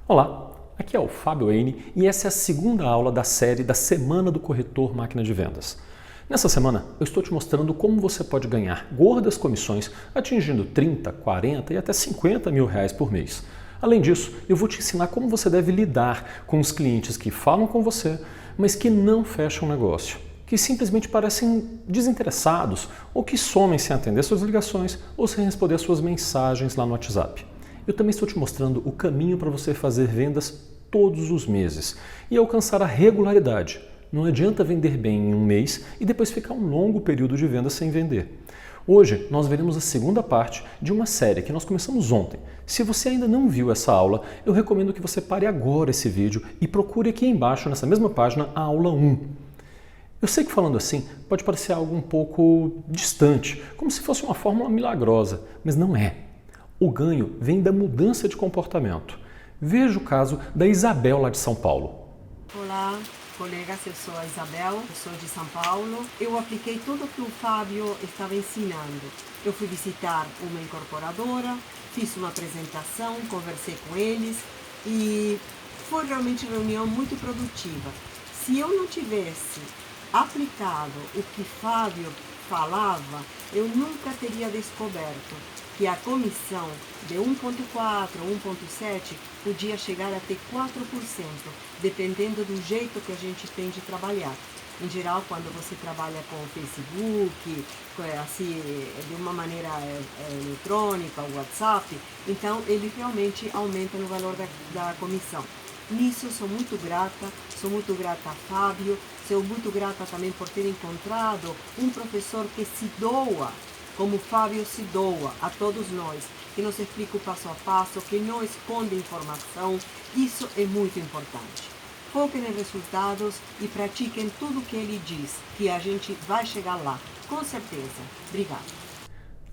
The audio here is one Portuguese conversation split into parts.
Olá, aqui é o Fábio Eine e essa é a segunda aula da série da Semana do Corretor Máquina de Vendas. Nessa semana, eu estou te mostrando como você pode ganhar gordas comissões atingindo 30, 40 e até 50 mil reais por mês. Além disso, eu vou te ensinar como você deve lidar com os clientes que falam com você, mas que não fecham negócio, que simplesmente parecem desinteressados ou que somem sem atender suas ligações ou sem responder às suas mensagens lá no WhatsApp. Eu também estou te mostrando o caminho para você fazer vendas todos os meses e alcançar a regularidade. Não adianta vender bem em um mês e depois ficar um longo período de venda sem vender. Hoje nós veremos a segunda parte de uma série que nós começamos ontem. Se você ainda não viu essa aula, eu recomendo que você pare agora esse vídeo e procure aqui embaixo, nessa mesma página, a aula 1. Eu sei que falando assim pode parecer algo um pouco distante, como se fosse uma fórmula milagrosa, mas não é. O ganho vem da mudança de comportamento. Veja o caso da Isabel lá de São Paulo. Olá, colegas, eu sou a Isabel, eu sou de São Paulo. Eu apliquei tudo o que o Fábio estava ensinando. Eu fui visitar uma incorporadora, fiz uma apresentação, conversei com eles e foi realmente uma reunião muito produtiva. Se eu não tivesse aplicado o que Fábio falava, eu nunca teria descoberto que a comissão de 1,4 ou 1,7 podia chegar até 4%, dependendo do jeito que a gente tem de trabalhar. Em geral, quando você trabalha com o Facebook, assim, de uma maneira eletrônica, o WhatsApp, então ele realmente aumenta no valor da comissão. Nisso sou muito grata a Fábio, sou muito grata também por ter encontrado um professor que se doa, como Fábio se doa a todos nós, que nos explica o passo a passo, que não esconde informação. Isso é muito importante. Foquem em resultados e pratiquem tudo o que ele diz, que a gente vai chegar lá, com certeza. Obrigada.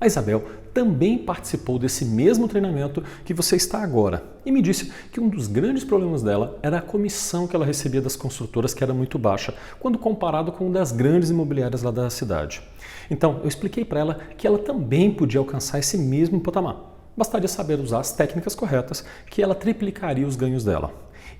A Isabel também participou desse mesmo treinamento que você está agora e me disse que um dos grandes problemas dela era a comissão que ela recebia das construtoras, que era muito baixa, quando comparado com das grandes imobiliárias lá da cidade. Então, eu expliquei para ela que ela também podia alcançar esse mesmo patamar. Bastaria saber usar as técnicas corretas que ela triplicaria os ganhos dela.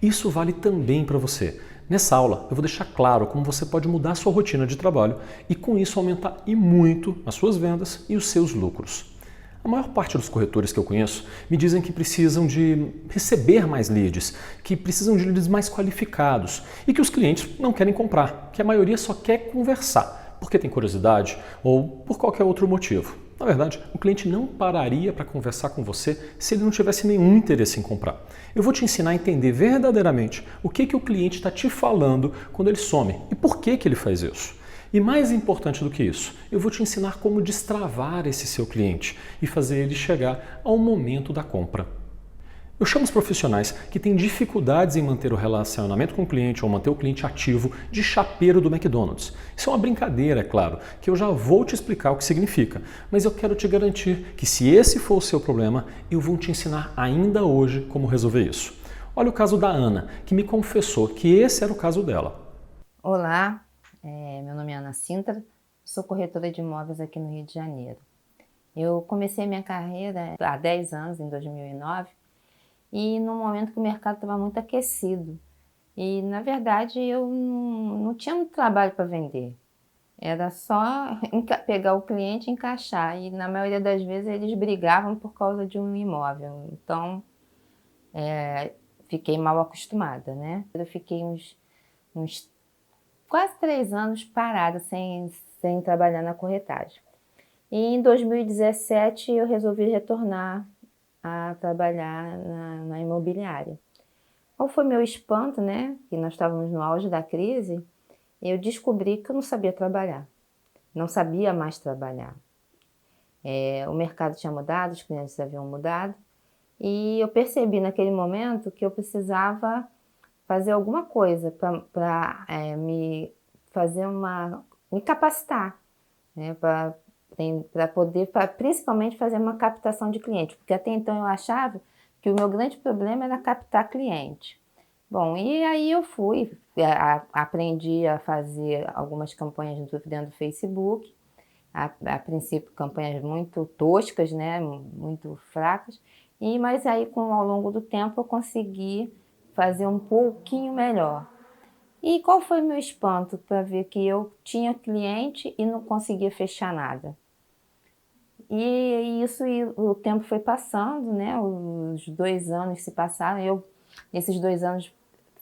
Isso vale também para você. Nessa aula, eu vou deixar claro como você pode mudar a sua rotina de trabalho e com isso aumentar e muito as suas vendas e os seus lucros. A maior parte dos corretores que eu conheço me dizem que precisam de receber mais leads, que precisam de leads mais qualificados e que os clientes não querem comprar, que a maioria só quer conversar, porque tem curiosidade ou por qualquer outro motivo. Na verdade, o cliente não pararia para conversar com você se ele não tivesse nenhum interesse em comprar. Eu vou te ensinar a entender verdadeiramente o que o cliente está te falando quando ele some e por que ele faz isso. E mais importante do que isso, eu vou te ensinar como destravar esse seu cliente e fazer ele chegar ao momento da compra. Eu chamo os profissionais que têm dificuldades em manter o relacionamento com o cliente ou manter o cliente ativo de chapeiro do McDonald's. Isso é uma brincadeira, é claro, que eu já vou te explicar o que significa, mas eu quero te garantir que se esse for o seu problema, eu vou te ensinar ainda hoje como resolver isso. Olha o caso da Ana, que me confessou que esse era o caso dela. Olá, meu nome é Ana Sintra, sou corretora de imóveis aqui no Rio de Janeiro. Eu comecei minha carreira há 10 anos, em 2009, e no momento que o mercado estava muito aquecido. E, na verdade, eu não tinha muito trabalho para vender. Era só pegar o cliente e encaixar. E, na maioria das vezes, eles brigavam por causa de um imóvel. Então, fiquei mal acostumada, né? Eu fiquei uns quase 3 anos parada, sem trabalhar na corretagem. E em 2017, eu resolvi retornar a trabalhar na imobiliária. Qual foi meu espanto, né? Que nós estávamos no auge da crise, eu descobri que eu não sabia trabalhar. Não sabia mais trabalhar. O mercado tinha mudado, os clientes haviam mudado, e eu percebi naquele momento que eu precisava fazer alguma coisa para me capacitar, né? Para poder, principalmente, fazer uma captação de cliente, porque até então eu achava que o meu grande problema era captar cliente. Bom, e aí eu aprendi a fazer algumas campanhas dentro do Facebook, a princípio campanhas muito toscas, né, muito fracas, Mas aí, ao longo do tempo, eu consegui fazer um pouquinho melhor. E qual foi meu espanto para ver que eu tinha cliente e não conseguia fechar nada? E o tempo foi passando, né? Os 2 anos se passaram. Nesses 2 anos,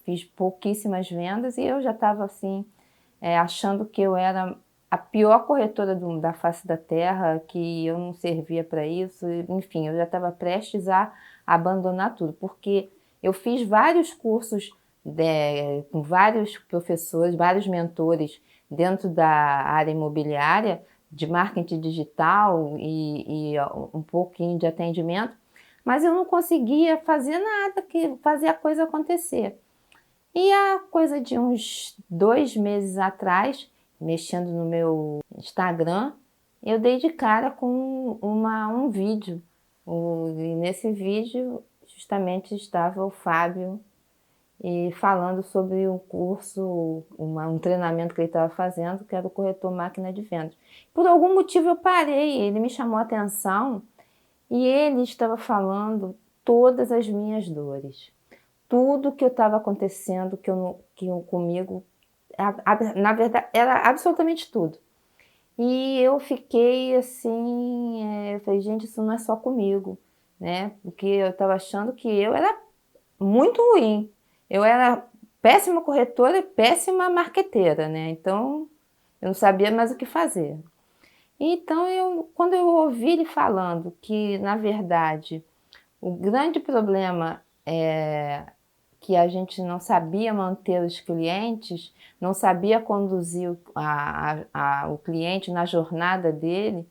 fiz pouquíssimas vendas e eu já estava assim, achando que eu era a pior corretora da face da terra, que eu não servia para isso. Enfim, eu já estava prestes a abandonar tudo, porque eu fiz vários cursos com vários professores, vários mentores dentro da área imobiliária, de marketing digital e um pouquinho de atendimento, mas eu não conseguia fazer nada, fazer a coisa acontecer. E há coisa de uns 2 meses atrás, mexendo no meu Instagram, eu dei de cara com um vídeo. E nesse vídeo, justamente, estava o Fábio falando sobre um curso, um treinamento que ele estava fazendo, que era o corretor máquina de vendas. Por algum motivo eu parei, ele me chamou a atenção e ele estava falando todas as minhas dores. Tudo que estava acontecendo comigo, na verdade, era absolutamente tudo. E eu fiquei assim, falei, gente, isso não é só comigo, né? Porque eu estava achando que eu era muito ruim. Eu era péssima corretora e péssima marqueteira, né? Então, eu não sabia mais o que fazer. Então, quando eu ouvi ele falando que, na verdade, o grande problema é que a gente não sabia manter os clientes, não sabia conduzir o cliente na jornada dele,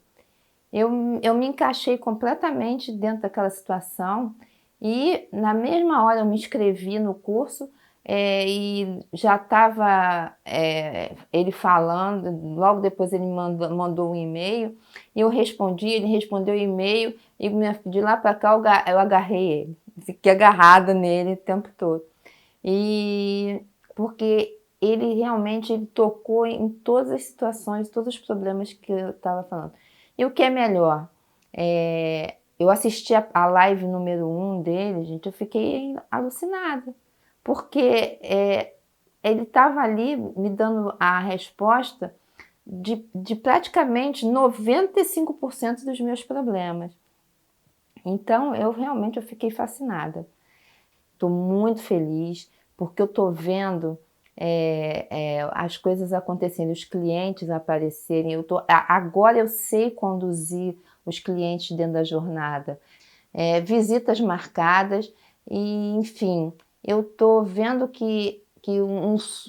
eu me encaixei completamente dentro daquela situação e na mesma hora eu me inscrevi no curso e já estava ele falando, logo depois ele mandou um e-mail, e eu respondi, ele respondeu o e-mail e de lá para cá eu agarrei ele, fiquei agarrada nele o tempo todo. E porque ele realmente tocou em todas as situações, todos os problemas que eu estava falando. E o que é melhor, eu assisti a live número 1 dele, gente, eu fiquei alucinada, porque ele estava ali me dando a resposta de praticamente 95% dos meus problemas. Então, eu fiquei fascinada. Estou muito feliz, porque eu estou vendo as coisas acontecendo, os clientes aparecerem. Agora eu sei conduzir os clientes dentro da jornada, visitas marcadas, e enfim, eu estou vendo que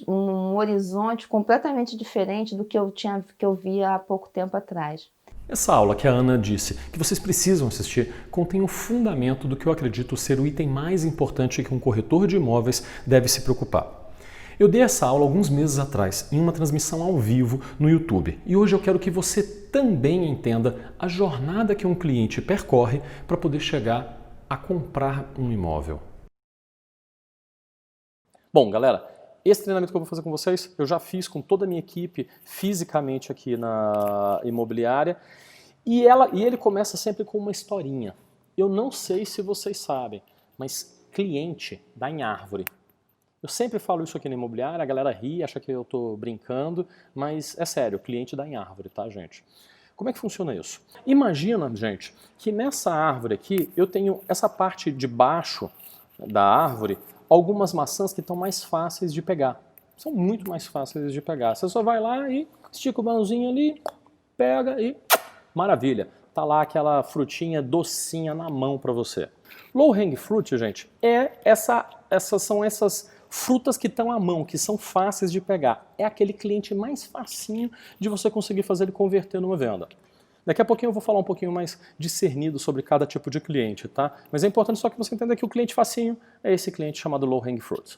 um horizonte completamente diferente do que eu via há pouco tempo atrás. Essa aula que a Ana disse que vocês precisam assistir contém o fundamento do que eu acredito ser o item mais importante que um corretor de imóveis deve se preocupar. Eu dei essa aula alguns meses atrás, em uma transmissão ao vivo no YouTube, e hoje eu quero que você também entenda a jornada que um cliente percorre para poder chegar a comprar um imóvel. Bom, galera, esse treinamento que eu vou fazer com vocês, eu já fiz com toda a minha equipe fisicamente aqui na imobiliária, e ele começa sempre com uma historinha. Eu não sei se vocês sabem, mas cliente dá em árvore. Eu sempre falo isso aqui na imobiliária, a galera ri, acha que eu estou brincando, mas é sério, cliente dá em árvore, tá, gente? Como é que funciona isso? Imagina, gente, que nessa árvore aqui eu tenho essa parte de baixo da árvore, algumas maçãs que estão mais fáceis de pegar. São muito mais fáceis de pegar. Você só vai lá e estica o mãozinho ali, pega e maravilha. Tá lá aquela frutinha docinha na mão para você. Low hang fruit, gente, são essas frutas que estão à mão, que são fáceis de pegar. É aquele cliente mais facinho de você conseguir fazer ele converter numa venda. Daqui a pouquinho eu vou falar um pouquinho mais discernido sobre cada tipo de cliente, tá? Mas é importante só que você entenda que o cliente facinho é esse cliente chamado low hang fruit.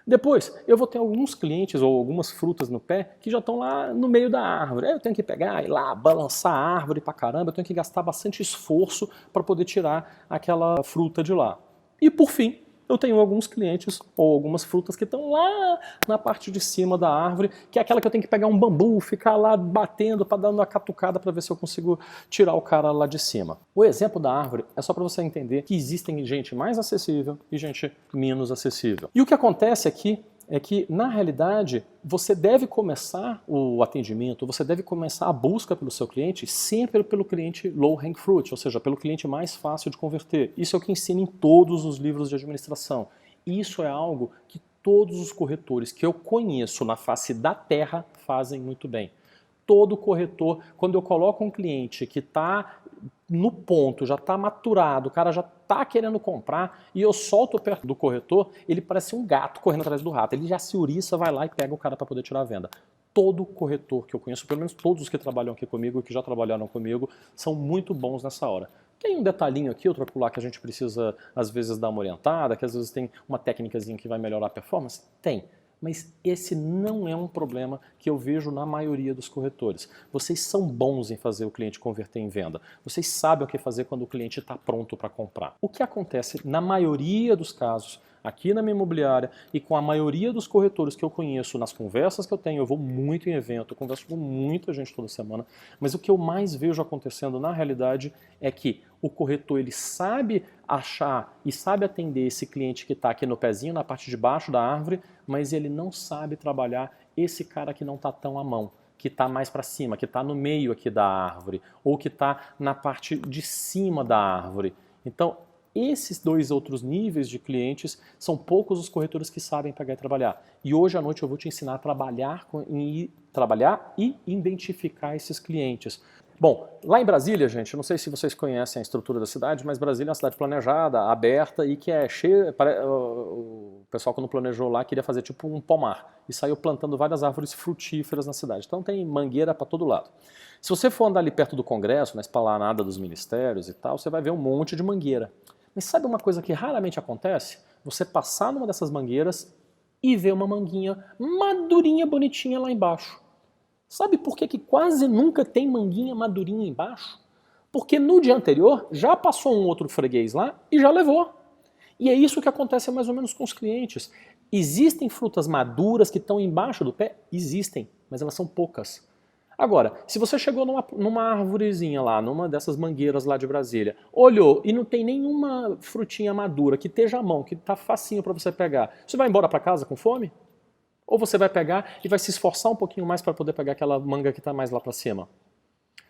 Depois, eu vou ter alguns clientes ou algumas frutas no pé que já estão lá no meio da árvore. Eu tenho que pegar, ir lá, balançar a árvore pra caramba, eu tenho que gastar bastante esforço para poder tirar aquela fruta de lá. E por fim, eu tenho alguns clientes ou algumas frutas que estão lá na parte de cima da árvore, que é aquela que eu tenho que pegar um bambu, ficar lá batendo para dar uma catucada para ver se eu consigo tirar o cara lá de cima. O exemplo da árvore é só para você entender que existem gente mais acessível e gente menos acessível. E o que acontece aqui é que, na realidade, você deve começar o atendimento, você deve começar a busca pelo seu cliente sempre pelo cliente low hanging fruit, ou seja, pelo cliente mais fácil de converter. Isso é o que ensina em todos os livros de administração. Isso é algo que todos os corretores que eu conheço na face da terra fazem muito bem. Todo corretor, quando eu coloco um cliente que está no ponto, já está maturado, o cara já está querendo comprar e eu solto perto do corretor, ele parece um gato correndo atrás do rato. Ele já se ouriça, vai lá e pega o cara para poder tirar a venda. Todo corretor que eu conheço, pelo menos todos os que trabalham aqui comigo e que já trabalharam comigo, são muito bons nessa hora. Tem um detalhinho aqui, outro acolá que a gente precisa às vezes dar uma orientada, que às vezes tem uma técnicazinha que vai melhorar a performance? Tem. Mas esse não é um problema que eu vejo na maioria dos corretores. Vocês são bons em fazer o cliente converter em venda. Vocês sabem o que fazer quando o cliente está pronto para comprar. O que acontece na maioria dos casos, aqui na minha imobiliária e com a maioria dos corretores que eu conheço, nas conversas que eu tenho, eu vou muito em evento, eu converso com muita gente toda semana, mas o que eu mais vejo acontecendo na realidade é que o corretor ele sabe achar e sabe atender esse cliente que está aqui no pezinho, na parte de baixo da árvore, mas ele não sabe trabalhar esse cara que não está tão à mão, que está mais para cima, que está no meio aqui da árvore, ou que está na parte de cima da árvore. Então, esses dois outros níveis de clientes são poucos os corretores que sabem pegar e trabalhar. E hoje à noite eu vou te ensinar a trabalhar e identificar esses clientes. Bom, lá em Brasília, gente, eu não sei se vocês conhecem a estrutura da cidade, mas Brasília é uma cidade planejada, aberta e que é cheia. O pessoal, quando planejou lá, queria fazer tipo um pomar e saiu plantando várias árvores frutíferas na cidade. Então tem mangueira para todo lado. Se você for andar ali perto do Congresso, na esplanada dos ministérios e tal, você vai ver um monte de mangueira. Mas sabe uma coisa que raramente acontece? Você passar numa dessas mangueiras e ver uma manguinha madurinha, bonitinha lá embaixo. Sabe por que quase nunca tem manguinha madurinha embaixo? Porque no dia anterior já passou um outro freguês lá e já levou. E é isso que acontece mais ou menos com os clientes. Existem frutas maduras que estão embaixo do pé? Existem, mas elas são poucas. Agora, se você chegou numa árvorezinha lá, numa dessas mangueiras lá de Brasília, olhou e não tem nenhuma frutinha madura que esteja à mão, que está facinho para você pegar, você vai embora para casa com fome? Ou você vai pegar e vai se esforçar um pouquinho mais para poder pegar aquela manga que está mais lá para cima?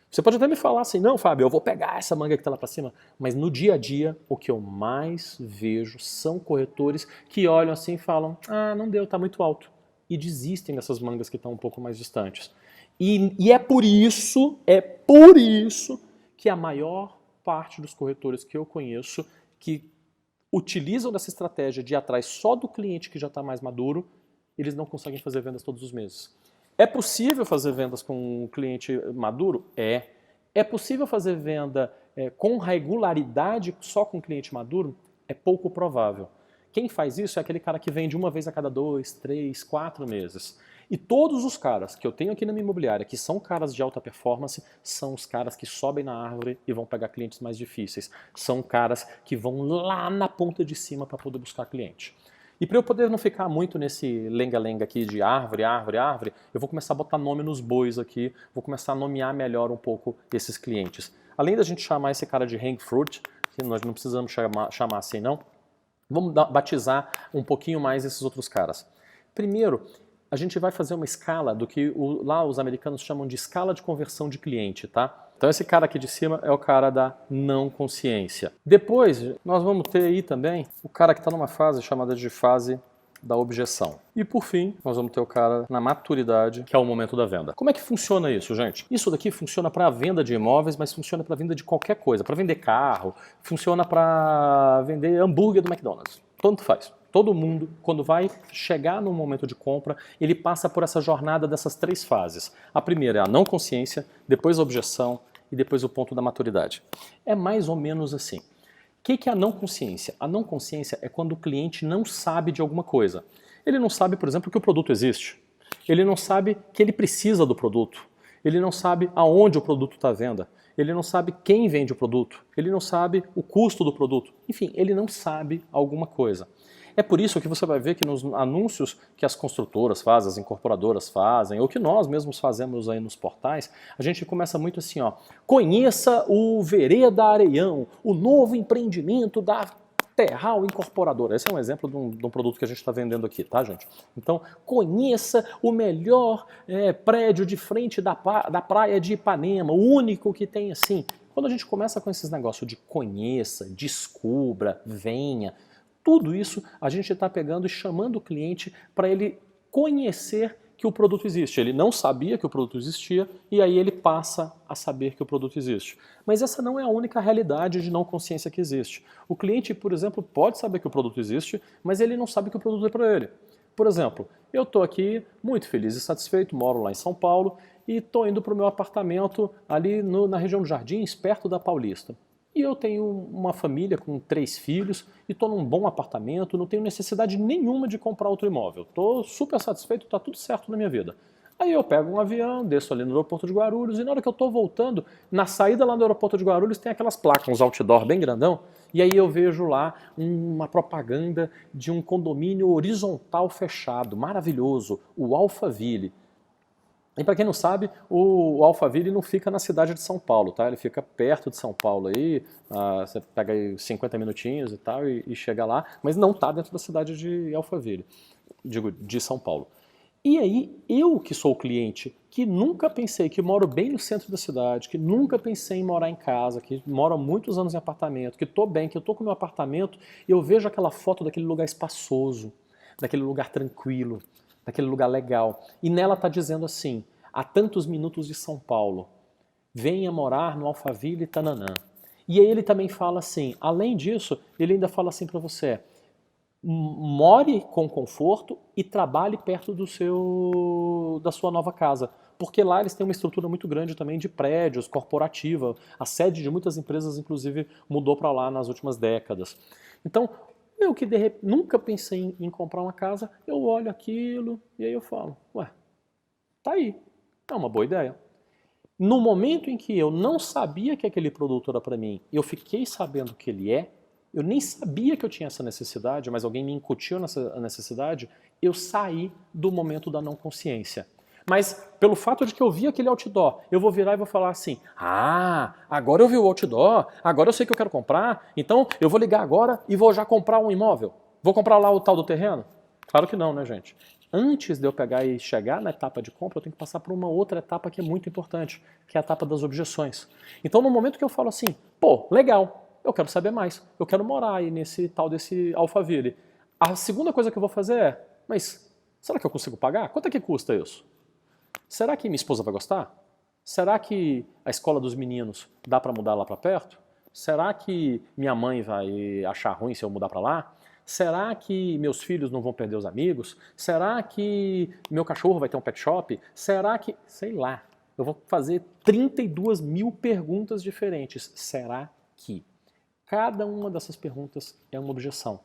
Você pode até me falar assim, não, Fábio, eu vou pegar essa manga que está lá para cima, mas no dia a dia, o que eu mais vejo são corretores que olham assim e falam, ah, não deu, está muito alto, e desistem dessas mangas que estão um pouco mais distantes. E é por isso que a maior parte dos corretores que eu conheço que utilizam dessa estratégia de ir atrás só do cliente que já está mais maduro, eles não conseguem fazer vendas todos os meses. É possível fazer vendas com um cliente maduro? É. É possível fazer venda com regularidade só com cliente maduro? É pouco provável. Quem faz isso é aquele cara que vende uma vez a cada 2, 3, 4 meses. E todos os caras que eu tenho aqui na minha imobiliária, que são caras de alta performance, são os caras que sobem na árvore e vão pegar clientes mais difíceis. São caras que vão lá na ponta de cima para poder buscar cliente. E para eu poder não ficar muito nesse lenga-lenga aqui de árvore, árvore, árvore, eu vou começar a botar nome nos bois aqui, vou começar a nomear melhor um pouco esses clientes. Além da gente chamar esse cara de hang fruit, que nós não precisamos chamar assim não, vamos batizar um pouquinho mais esses outros caras. Primeiro, a gente vai fazer uma escala do que lá os americanos chamam de escala de conversão de cliente, tá? Então esse cara aqui de cima é o cara da não consciência. Depois, nós vamos ter aí também o cara que está numa fase chamada de fase da objeção. E por fim, nós vamos ter o cara na maturidade, que é o momento da venda. Como é que funciona isso, gente? Isso daqui funciona para venda de imóveis, mas funciona para venda de qualquer coisa. Para vender carro, funciona para vender hambúrguer do McDonald's. Tanto faz. Todo mundo, quando vai chegar no momento de compra, ele passa por essa jornada dessas 3 fases. A primeira é a não consciência, depois a objeção e depois o ponto da maturidade. É mais ou menos assim. O que é a não consciência? A não consciência é quando o cliente não sabe de alguma coisa. Ele não sabe, por exemplo, que o produto existe. Ele não sabe que ele precisa do produto. Ele não sabe aonde o produto está à venda. Ele não sabe quem vende o produto. Ele não sabe o custo do produto. Enfim, ele não sabe alguma coisa. É por isso que você vai ver que nos anúncios que as construtoras fazem, as incorporadoras fazem, ou que nós mesmos fazemos aí nos portais, a gente começa muito assim, ó, conheça o Vereda Areião, o novo empreendimento da Terral Incorporadora. Esse é um exemplo de um produto que a gente está vendendo aqui, tá, gente? Então, conheça o melhor prédio de frente da praia de Ipanema, o único que tem assim. Quando a gente começa com esses negócios de conheça, descubra, venha, tudo isso a gente está pegando e chamando o cliente para ele conhecer que o produto existe. Ele não sabia que o produto existia e aí ele passa a saber que o produto existe. Mas essa não é a única realidade de não consciência que existe. O cliente, por exemplo, pode saber que o produto existe, mas ele não sabe que o produto é para ele. Por exemplo, eu estou aqui muito feliz e satisfeito, moro lá em São Paulo e estou indo para o meu apartamento ali na região dos Jardins, perto da Paulista. E eu tenho uma família com 3 filhos e estou num bom apartamento, não tenho necessidade nenhuma de comprar outro imóvel. Estou super satisfeito, está tudo certo na minha vida. Aí eu pego um avião, desço ali no aeroporto de Guarulhos e na hora que eu estou voltando, na saída lá do aeroporto de Guarulhos tem aquelas placas, uns outdoor bem grandão, e aí eu vejo lá uma propaganda de um condomínio horizontal fechado, maravilhoso, o Alphaville. E para quem não sabe, o Alphaville não fica na cidade de São Paulo, tá? Ele fica perto de São Paulo aí, você pega aí 50 minutinhos e tal e chega lá, mas não está dentro da cidade de Alphaville, digo, de São Paulo. E aí, eu que sou o cliente, que nunca pensei, que moro bem no centro da cidade, que nunca pensei em morar em casa, que moro há muitos anos em apartamento, que estou bem, que eu estou com o meu apartamento, e eu vejo aquela foto daquele lugar espaçoso, daquele lugar tranquilo, daquele lugar legal. E nela está dizendo assim, a tantos minutos de São Paulo, venha morar no Alphaville Tananã. E aí ele também fala assim, além disso, ele ainda fala assim para você, more com conforto e trabalhe perto da sua nova casa. Porque lá eles têm uma estrutura muito grande também de prédios, corporativa. A sede de muitas empresas, inclusive, mudou para lá nas últimas décadas. Então, eu que nunca pensei em comprar uma casa, eu olho aquilo e aí eu falo, ué, tá aí, é uma boa ideia. No momento em que eu não sabia que aquele produto era para mim, eu fiquei sabendo que ele é, eu nem sabia que eu tinha essa necessidade, mas alguém me incutiu nessa necessidade, eu saí do momento da não consciência. Mas pelo fato de que eu vi aquele outdoor, eu vou virar e vou falar assim, agora eu vi o outdoor, agora eu sei que eu quero comprar, então eu vou ligar agora e vou já comprar um imóvel. Vou comprar lá o tal do terreno? Claro que não, né, gente? Antes de eu pegar e chegar na etapa de compra, eu tenho que passar por uma outra etapa que é muito importante, que é a etapa das objeções. Então no momento que eu falo assim, pô, legal, eu quero saber mais, eu quero morar aí nesse tal desse Alphaville. A segunda coisa que eu vou fazer é, mas será que eu consigo pagar? Quanto é que custa isso? Será que minha esposa vai gostar? Será que a escola dos meninos dá para mudar lá para perto? Será que minha mãe vai achar ruim se eu mudar para lá? Será que meus filhos não vão perder os amigos? Será que meu cachorro vai ter um pet shop? Será que... sei lá. Eu vou fazer 32 mil perguntas diferentes. Será que... cada uma dessas perguntas é uma objeção.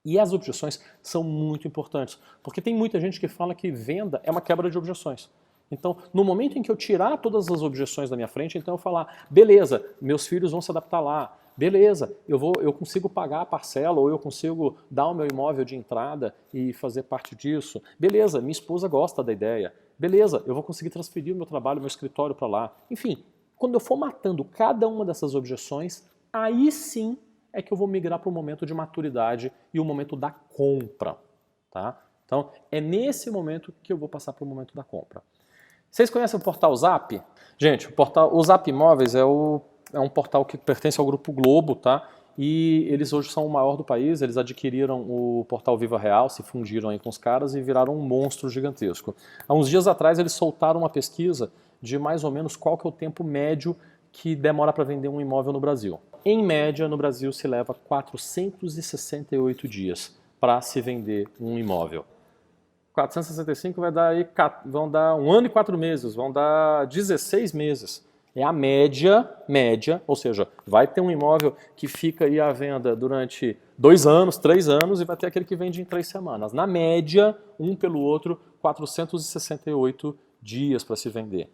E as objeções são muito importantes, porque tem muita gente que fala que venda é uma quebra de objeções. Então, no momento em que eu tirar todas as objeções da minha frente, então eu falar, beleza, meus filhos vão se adaptar lá, beleza, eu consigo pagar a parcela, ou eu consigo dar o meu imóvel de entrada e fazer parte disso, beleza, minha esposa gosta da ideia, beleza, eu vou conseguir transferir o meu trabalho, o meu escritório para lá. Enfim, quando eu for matando cada uma dessas objeções, aí sim é que eu vou migrar para o momento de maturidade e o momento da compra. Tá? Então, é nesse momento que eu vou passar para o momento da compra. Vocês conhecem o portal Zap? Gente, o Zap Imóveis é um portal que pertence ao Grupo Globo, tá? E eles hoje são o maior do país, eles adquiriram o portal Viva Real, se fundiram aí com os caras e viraram um monstro gigantesco. Há uns dias atrás eles soltaram uma pesquisa de mais ou menos qual que é o tempo médio que demora para vender um imóvel no Brasil. Em média, no Brasil se leva 468 dias para se vender um imóvel. 465 vão dar 1 ano e 4 meses, vão dar 16 meses. É a média, ou seja, vai ter um imóvel que fica aí à venda durante 2 anos, 3 anos e vai ter aquele que vende em 3 semanas. Na média, um pelo outro, 468 dias para se vender.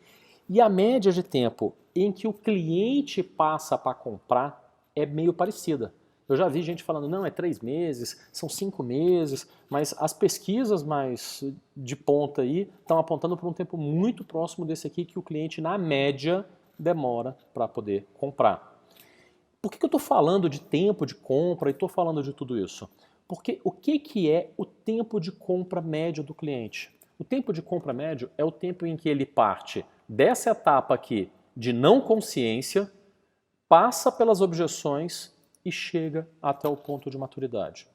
E a média de tempo em que o cliente passa para comprar é meio parecida. Eu já vi gente falando, não, é 3 meses, são 5 meses, mas as pesquisas mais de ponta aí estão apontando para um tempo muito próximo desse aqui que o cliente, na média, demora para poder comprar. Por que eu estou falando de tempo de compra e estou falando de tudo isso? Porque o que é o tempo de compra médio do cliente? O tempo de compra médio é o tempo em que ele parte dessa etapa aqui de não consciência, passa pelas objeções e chega até o ponto de maturidade.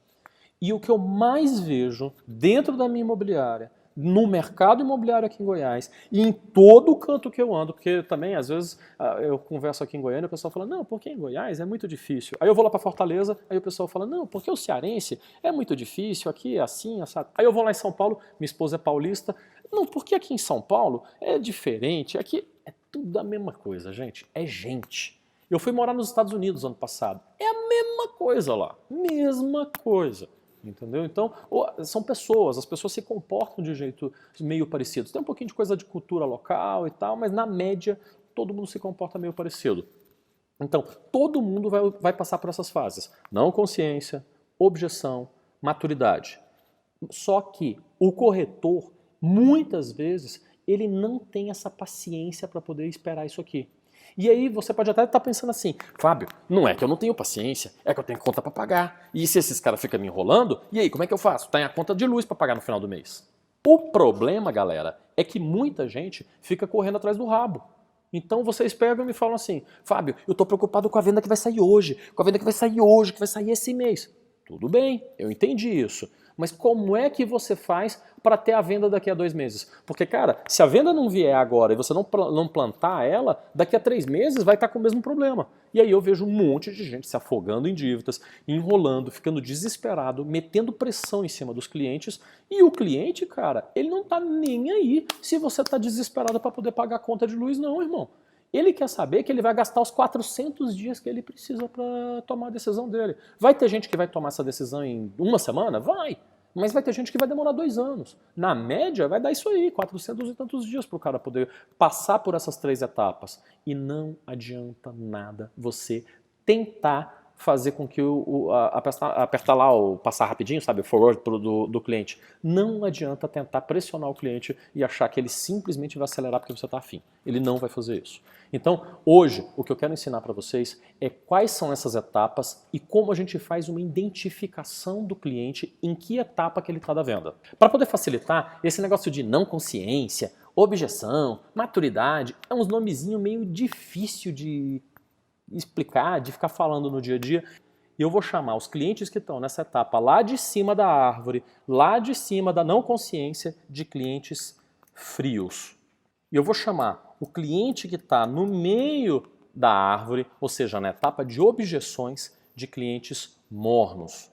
E o que eu mais vejo dentro da minha imobiliária, no mercado imobiliário aqui em Goiás e em todo o canto que eu ando, porque também às vezes eu converso aqui em Goiânia e o pessoal fala, não, porque em Goiás é muito difícil. Aí eu vou lá para Fortaleza, aí o pessoal fala, não, porque o cearense é muito difícil, aqui é assim, assado. Aí eu vou lá em São Paulo, minha esposa é paulista, não, porque aqui em São Paulo é diferente, aqui é tudo a mesma coisa, gente, é gente. Eu fui morar nos Estados Unidos ano passado, é a mesma coisa lá, mesma coisa. Entendeu? Então, são pessoas, as pessoas se comportam de jeito meio parecido. Tem um pouquinho de coisa de cultura local e tal, mas na média todo mundo se comporta meio parecido. Então, todo mundo vai passar por essas fases. Não consciência, objeção, maturidade. Só que o corretor, muitas vezes, ele não tem essa paciência para poder esperar isso aqui. E aí você pode até estar pensando assim, Fábio, não é que eu não tenho paciência, é que eu tenho conta para pagar. E se esses caras ficam me enrolando, e aí, como é que eu faço? Tem a conta de luz para pagar no final do mês. O problema, galera, é que muita gente fica correndo atrás do rabo. Então vocês pegam e me falam assim, Fábio, eu estou preocupado com a venda que vai sair hoje, com a venda que vai sair hoje, que vai sair esse mês. Tudo bem, eu entendi isso. Mas como é que você faz para ter a venda daqui a 2 meses? Porque, cara, se a venda não vier agora e você não plantar ela, daqui a 3 meses vai estar com o mesmo problema. E aí eu vejo um monte de gente se afogando em dívidas, enrolando, ficando desesperado, metendo pressão em cima dos clientes. E o cliente, cara, ele não tá nem aí se você tá desesperado para poder pagar a conta de luz, não, irmão. Ele quer saber que ele vai gastar os 400 dias que ele precisa para tomar a decisão dele. Vai ter gente que vai tomar essa decisão em 1 semana? Vai. Mas vai ter gente que vai demorar 2 anos. Na média, vai dar isso aí, 400 e tantos dias para o cara poder passar por essas 3 etapas. E não adianta nada você tentar fazer com que apertar lá, passar rapidinho, sabe, o forward do cliente. Não adianta tentar pressionar o cliente e achar que ele simplesmente vai acelerar porque você está afim. Ele não vai fazer isso. Então, hoje, o que eu quero ensinar para vocês é quais são essas etapas e como a gente faz uma identificação do cliente em que etapa que ele está da venda. Para poder facilitar, esse negócio de não consciência, objeção, maturidade, é uns nomezinhos meio difícil de explicar, de ficar falando no dia a dia. E eu vou chamar os clientes que estão nessa etapa lá de cima da árvore, lá de cima da não consciência, de clientes frios. E eu vou chamar o cliente que está no meio da árvore, ou seja, na etapa de objeções, de clientes mornos.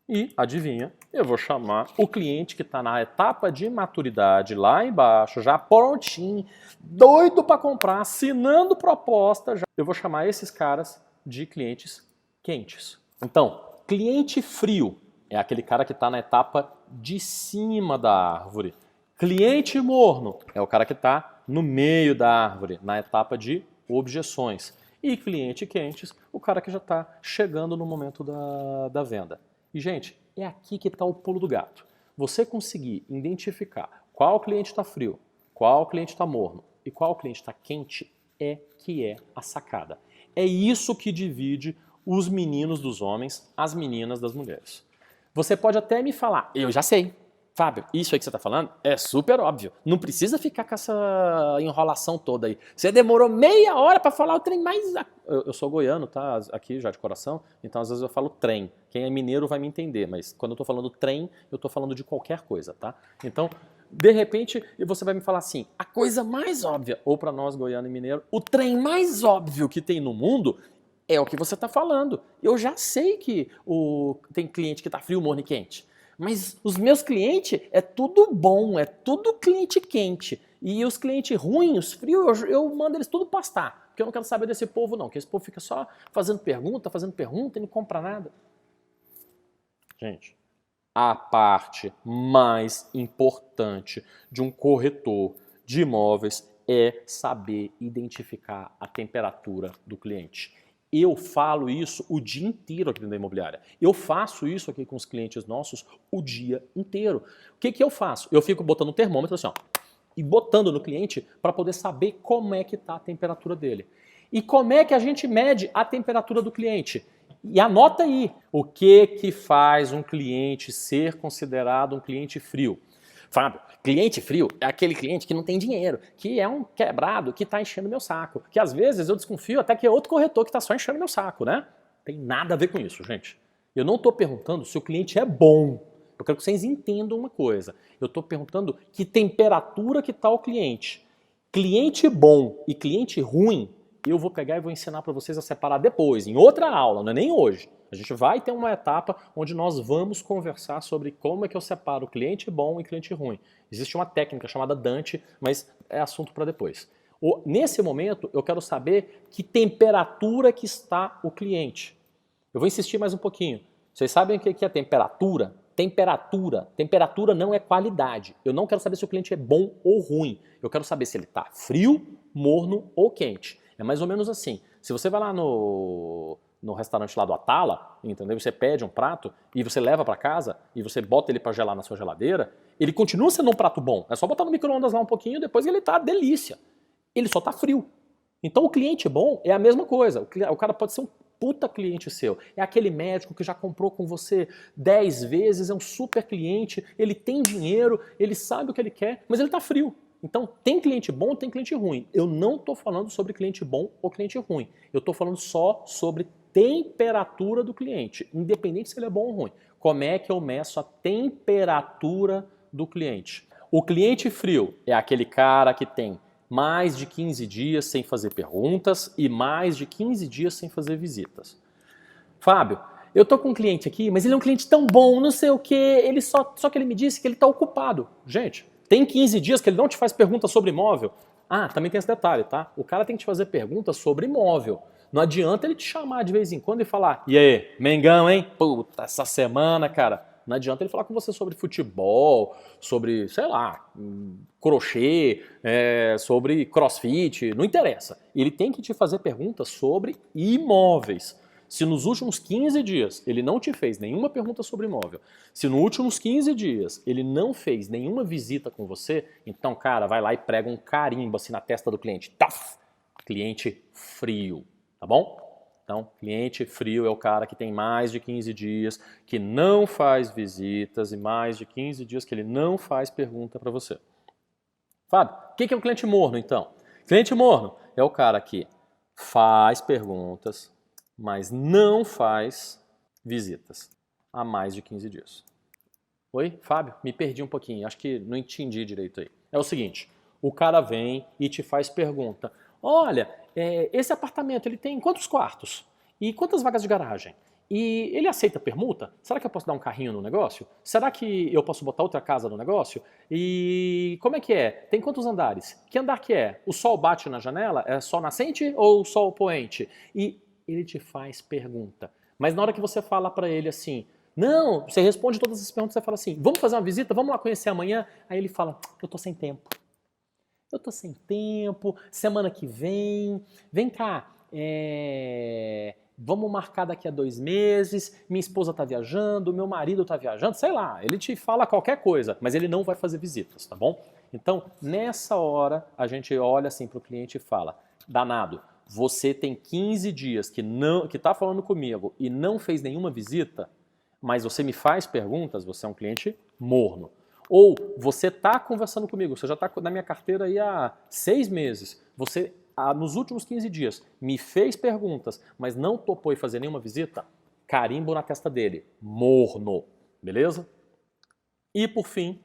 E, adivinha, eu vou chamar o cliente que está na etapa de maturidade, lá embaixo, já prontinho, doido para comprar, assinando proposta. Eu vou chamar esses caras de clientes quentes. Então, cliente frio é aquele cara que está na etapa de cima da árvore. Cliente morno é o cara que está no meio da árvore, na etapa de objeções. E cliente quentes, o cara que já está chegando no momento da venda. E, gente, é aqui que está o pulo do gato. Você conseguir identificar qual cliente está frio, qual cliente está morno e qual cliente está quente é que é a sacada. É isso que divide os meninos dos homens, as meninas das mulheres. Você pode até me falar, eu já sei. Fábio, isso aí que você está falando é super óbvio. Não precisa ficar com essa enrolação toda aí. Você demorou meia hora para falar o trem mais... Eu sou goiano, tá? Aqui já de coração, então às vezes eu falo trem. Quem é mineiro vai me entender, mas quando eu estou falando trem, eu estou falando de qualquer coisa, tá? Então, de repente, você vai me falar assim, a coisa mais óbvia, ou para nós goiano e mineiro, o trem mais óbvio que tem no mundo é o que você está falando. Eu já sei que tem cliente que está frio, morno e quente. Mas os meus clientes é tudo bom, é tudo cliente quente. E os clientes ruins, os frios, eu mando eles tudo pastar. Porque eu não quero saber desse povo não, porque esse povo fica só fazendo pergunta e não compra nada. Gente, a parte mais importante de um corretor de imóveis é saber identificar a temperatura do cliente. Eu falo isso o dia inteiro aqui dentro da imobiliária. Eu faço isso aqui com os clientes nossos o dia inteiro. O que eu faço? Eu fico botando um termômetro assim, ó, e botando no cliente para poder saber como é que está a temperatura dele. E como é que a gente mede a temperatura do cliente? E anota aí, o que faz um cliente ser considerado um cliente frio? Fábio, cliente frio é aquele cliente que não tem dinheiro, que é um quebrado, que está enchendo meu saco. Que às vezes eu desconfio até que é outro corretor que está só enchendo meu saco, né? Tem nada a ver com isso, gente. Eu não estou perguntando se o cliente é bom. Eu quero que vocês entendam uma coisa. Eu estou perguntando que temperatura que está o cliente. Cliente bom e cliente ruim, eu vou pegar e vou ensinar para vocês a separar depois, em outra aula, não é nem hoje. A gente vai ter uma etapa onde nós vamos conversar sobre como é que eu separo o cliente bom e cliente ruim. Existe uma técnica chamada Dante, mas é assunto para depois. Nesse momento, eu quero saber que temperatura que está o cliente. Eu vou insistir mais um pouquinho. Vocês sabem o que é temperatura? Temperatura não é qualidade. Eu não quero saber se o cliente é bom ou ruim. Eu quero saber se ele está frio, morno ou quente. É mais ou menos assim. Se você vai lá no restaurante lá do Atala, entendeu? Você pede um prato e você leva para casa e você bota ele para gelar na sua geladeira, ele continua sendo um prato bom. É só botar no micro-ondas lá um pouquinho, depois ele tá delícia. Ele só tá frio. Então o cliente bom é a mesma coisa. O cara pode ser um puta cliente seu. É aquele médico que já comprou com você 10 vezes, é um super cliente, ele tem dinheiro, ele sabe o que ele quer, mas ele tá frio. Então, tem cliente bom, tem cliente ruim. Eu não estou falando sobre cliente bom ou cliente ruim. Eu estou falando só sobre temperatura do cliente, independente se ele é bom ou ruim. Como é que eu meço a temperatura do cliente? O cliente frio é aquele cara que tem mais de 15 dias sem fazer perguntas e mais de 15 dias sem fazer visitas. Fábio, eu tô com um cliente aqui, mas ele é um cliente tão bom, não sei o que, ele só que ele me disse que ele está ocupado. Gente, tem 15 dias que ele não te faz pergunta sobre imóvel? Ah, também tem esse detalhe, tá? O cara tem que te fazer perguntas sobre imóvel. Não adianta ele te chamar de vez em quando e falar: e aí, Mengão, hein? Puta, essa semana, cara. Não adianta ele falar com você sobre futebol, sobre, sei lá, crochê, sobre crossfit, não interessa. Ele tem que te fazer perguntas sobre imóveis. Se nos últimos 15 dias ele não te fez nenhuma pergunta sobre imóvel, se nos últimos 15 dias ele não fez nenhuma visita com você, então, cara, vai lá e prega um carimbo assim na testa do cliente. Taf! Cliente frio, tá bom? Então, cliente frio é o cara que tem mais de 15 dias, que não faz visitas e mais de 15 dias que ele não faz pergunta para você. Fábio, o que é o cliente morno, então? Cliente morno é o cara que faz perguntas, mas não faz visitas há mais de 15 dias. Oi, Fábio? Me perdi um pouquinho, acho que não entendi direito aí. É o seguinte, o cara vem e te faz pergunta. Olha, esse apartamento ele tem quantos quartos? E quantas vagas de garagem? E ele aceita permuta? Será que eu posso dar um carrinho no negócio? Será que eu posso botar outra casa no negócio? E como é que é? Tem quantos andares? Que andar que é? O sol bate na janela? É sol nascente ou sol poente? E ele te faz pergunta. Mas na hora que você fala para ele assim, não, você responde todas as perguntas, você fala assim, vamos fazer uma visita, vamos lá conhecer amanhã? Aí ele fala, eu tô sem tempo. Eu tô sem tempo, semana que vem cá, vamos marcar daqui a 2 meses, minha esposa tá viajando, meu marido tá viajando, sei lá, ele te fala qualquer coisa, mas ele não vai fazer visitas, tá bom? Então, nessa hora, a gente olha assim pro cliente e fala, danado, você tem 15 dias que tá falando comigo e não fez nenhuma visita, mas você me faz perguntas, você é um cliente morno. Ou você está conversando comigo, você já está na minha carteira aí há 6 meses, você nos últimos 15 dias me fez perguntas, mas não topou em fazer nenhuma visita, carimbo na testa dele, morno, beleza? E por fim,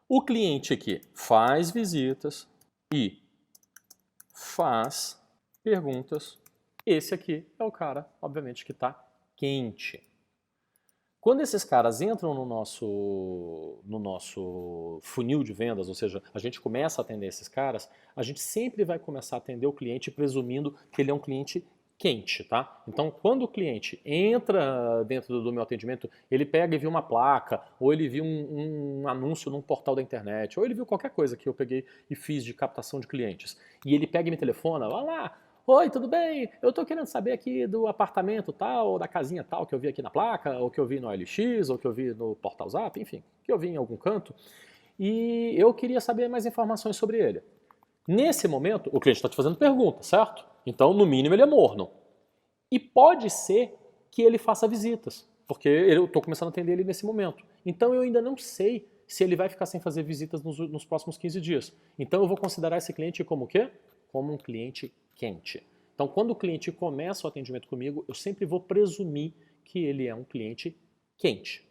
o cliente aqui faz visitas e faz perguntas, esse aqui é o cara, obviamente, que está quente. Quando esses caras entram no nosso funil de vendas, ou seja, a gente começa a atender esses caras, a gente sempre vai começar a atender o cliente presumindo que ele é um cliente quente, tá? Então, quando o cliente entra dentro do meu atendimento, ele pega e viu uma placa, ou ele viu um anúncio num portal da internet, ou ele viu qualquer coisa que eu peguei e fiz de captação de clientes, e ele pega e me telefona, vai lá, oi, tudo bem? Eu tô querendo saber aqui do apartamento tal, ou da casinha tal que eu vi aqui na placa, ou que eu vi no OLX, ou que eu vi no Portal Zap, enfim, que eu vi em algum canto. E eu queria saber mais informações sobre ele. Nesse momento, o cliente está te fazendo pergunta, certo? Então, no mínimo, ele é morno. E pode ser que ele faça visitas, porque eu estou começando a atender ele nesse momento. Então, eu ainda não sei se ele vai ficar sem fazer visitas nos próximos 15 dias. Então, eu vou considerar esse cliente como o quê? Como um cliente quente. Então, quando o cliente começa o atendimento comigo, eu sempre vou presumir que ele é um cliente quente.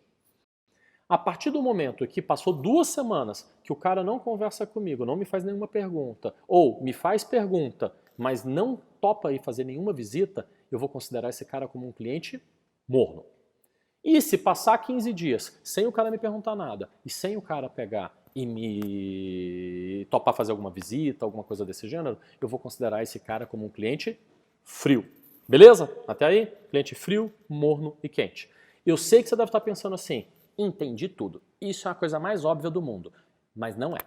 A partir do momento que passou 2 semanas que o cara não conversa comigo, não me faz nenhuma pergunta, ou me faz pergunta, mas não topa ir fazer nenhuma visita, eu vou considerar esse cara como um cliente morno. E se passar 15 dias sem o cara me perguntar nada, e sem o cara pegar e me topar fazer alguma visita, alguma coisa desse gênero, eu vou considerar esse cara como um cliente frio. Beleza? Até aí? Cliente frio, morno e quente. Eu sei que você deve estar pensando assim, entendi tudo. Isso é a coisa mais óbvia do mundo. Mas não é.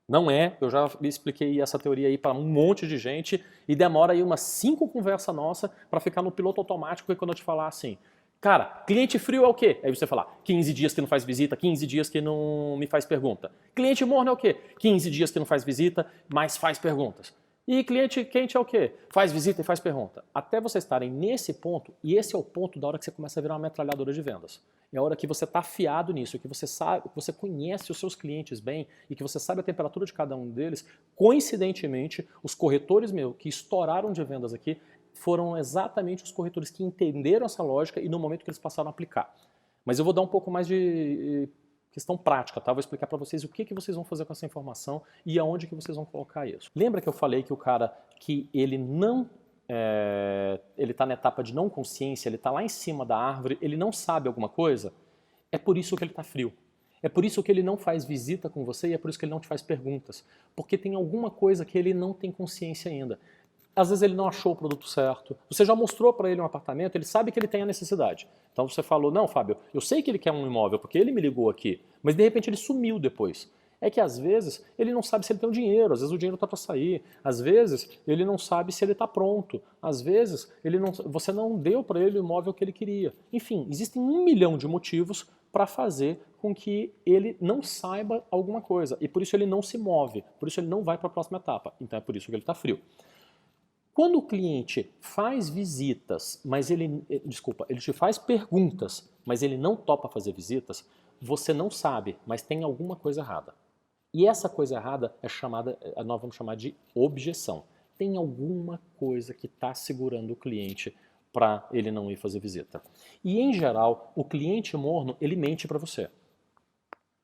Não é, eu já expliquei essa teoria aí para um monte de gente e demora aí umas 5 conversas nossas para ficar no piloto automático e quando eu te falar assim, cara, cliente frio é o quê? Aí você falar, 15 dias que não faz visita, 15 dias que não me faz pergunta. Cliente morno é o quê? 15 dias que não faz visita, mas faz perguntas. E cliente quente é o quê? Faz visita e faz pergunta. Até vocês estarem nesse ponto, e esse é o ponto da hora que você começa a virar uma metralhadora de vendas. É a hora que você está afiado nisso, que você sabe, que você conhece os seus clientes bem e que você sabe a temperatura de cada um deles. Coincidentemente, os corretores meus que estouraram de vendas aqui foram exatamente os corretores que entenderam essa lógica e no momento que eles passaram a aplicar. Mas eu vou dar um pouco mais de questão prática, tá? Vou explicar para vocês o que vocês vão fazer com essa informação e aonde que vocês vão colocar isso. Lembra que eu falei que o cara que ele não ele está na etapa de não consciência, ele está lá em cima da árvore, ele não sabe alguma coisa? É por isso que ele está frio. É por isso que ele não faz visita com você e é por isso que ele não te faz perguntas. Porque tem alguma coisa que ele não tem consciência ainda. Às vezes ele não achou o produto certo. Você já mostrou para ele um apartamento, ele sabe que ele tem a necessidade. Então você falou, não, Fábio, eu sei que ele quer um imóvel porque ele me ligou aqui, mas de repente ele sumiu depois. É que às vezes ele não sabe se ele tem o dinheiro, às vezes o dinheiro está para sair, às vezes ele não sabe se ele está pronto, às vezes você não deu para ele o imóvel que ele queria. Enfim, existem 1 milhão de motivos para fazer com que ele não saiba alguma coisa e por isso ele não se move, por isso ele não vai para a próxima etapa. Então é por isso que ele está frio. Quando o cliente faz visitas, mas ele te faz perguntas, mas ele não topa fazer visitas, você não sabe, mas tem alguma coisa errada. E essa coisa errada é chamada, nós vamos chamar de objeção. Tem alguma coisa que está segurando o cliente para ele não ir fazer visita. E em geral, o cliente morno, ele mente para você.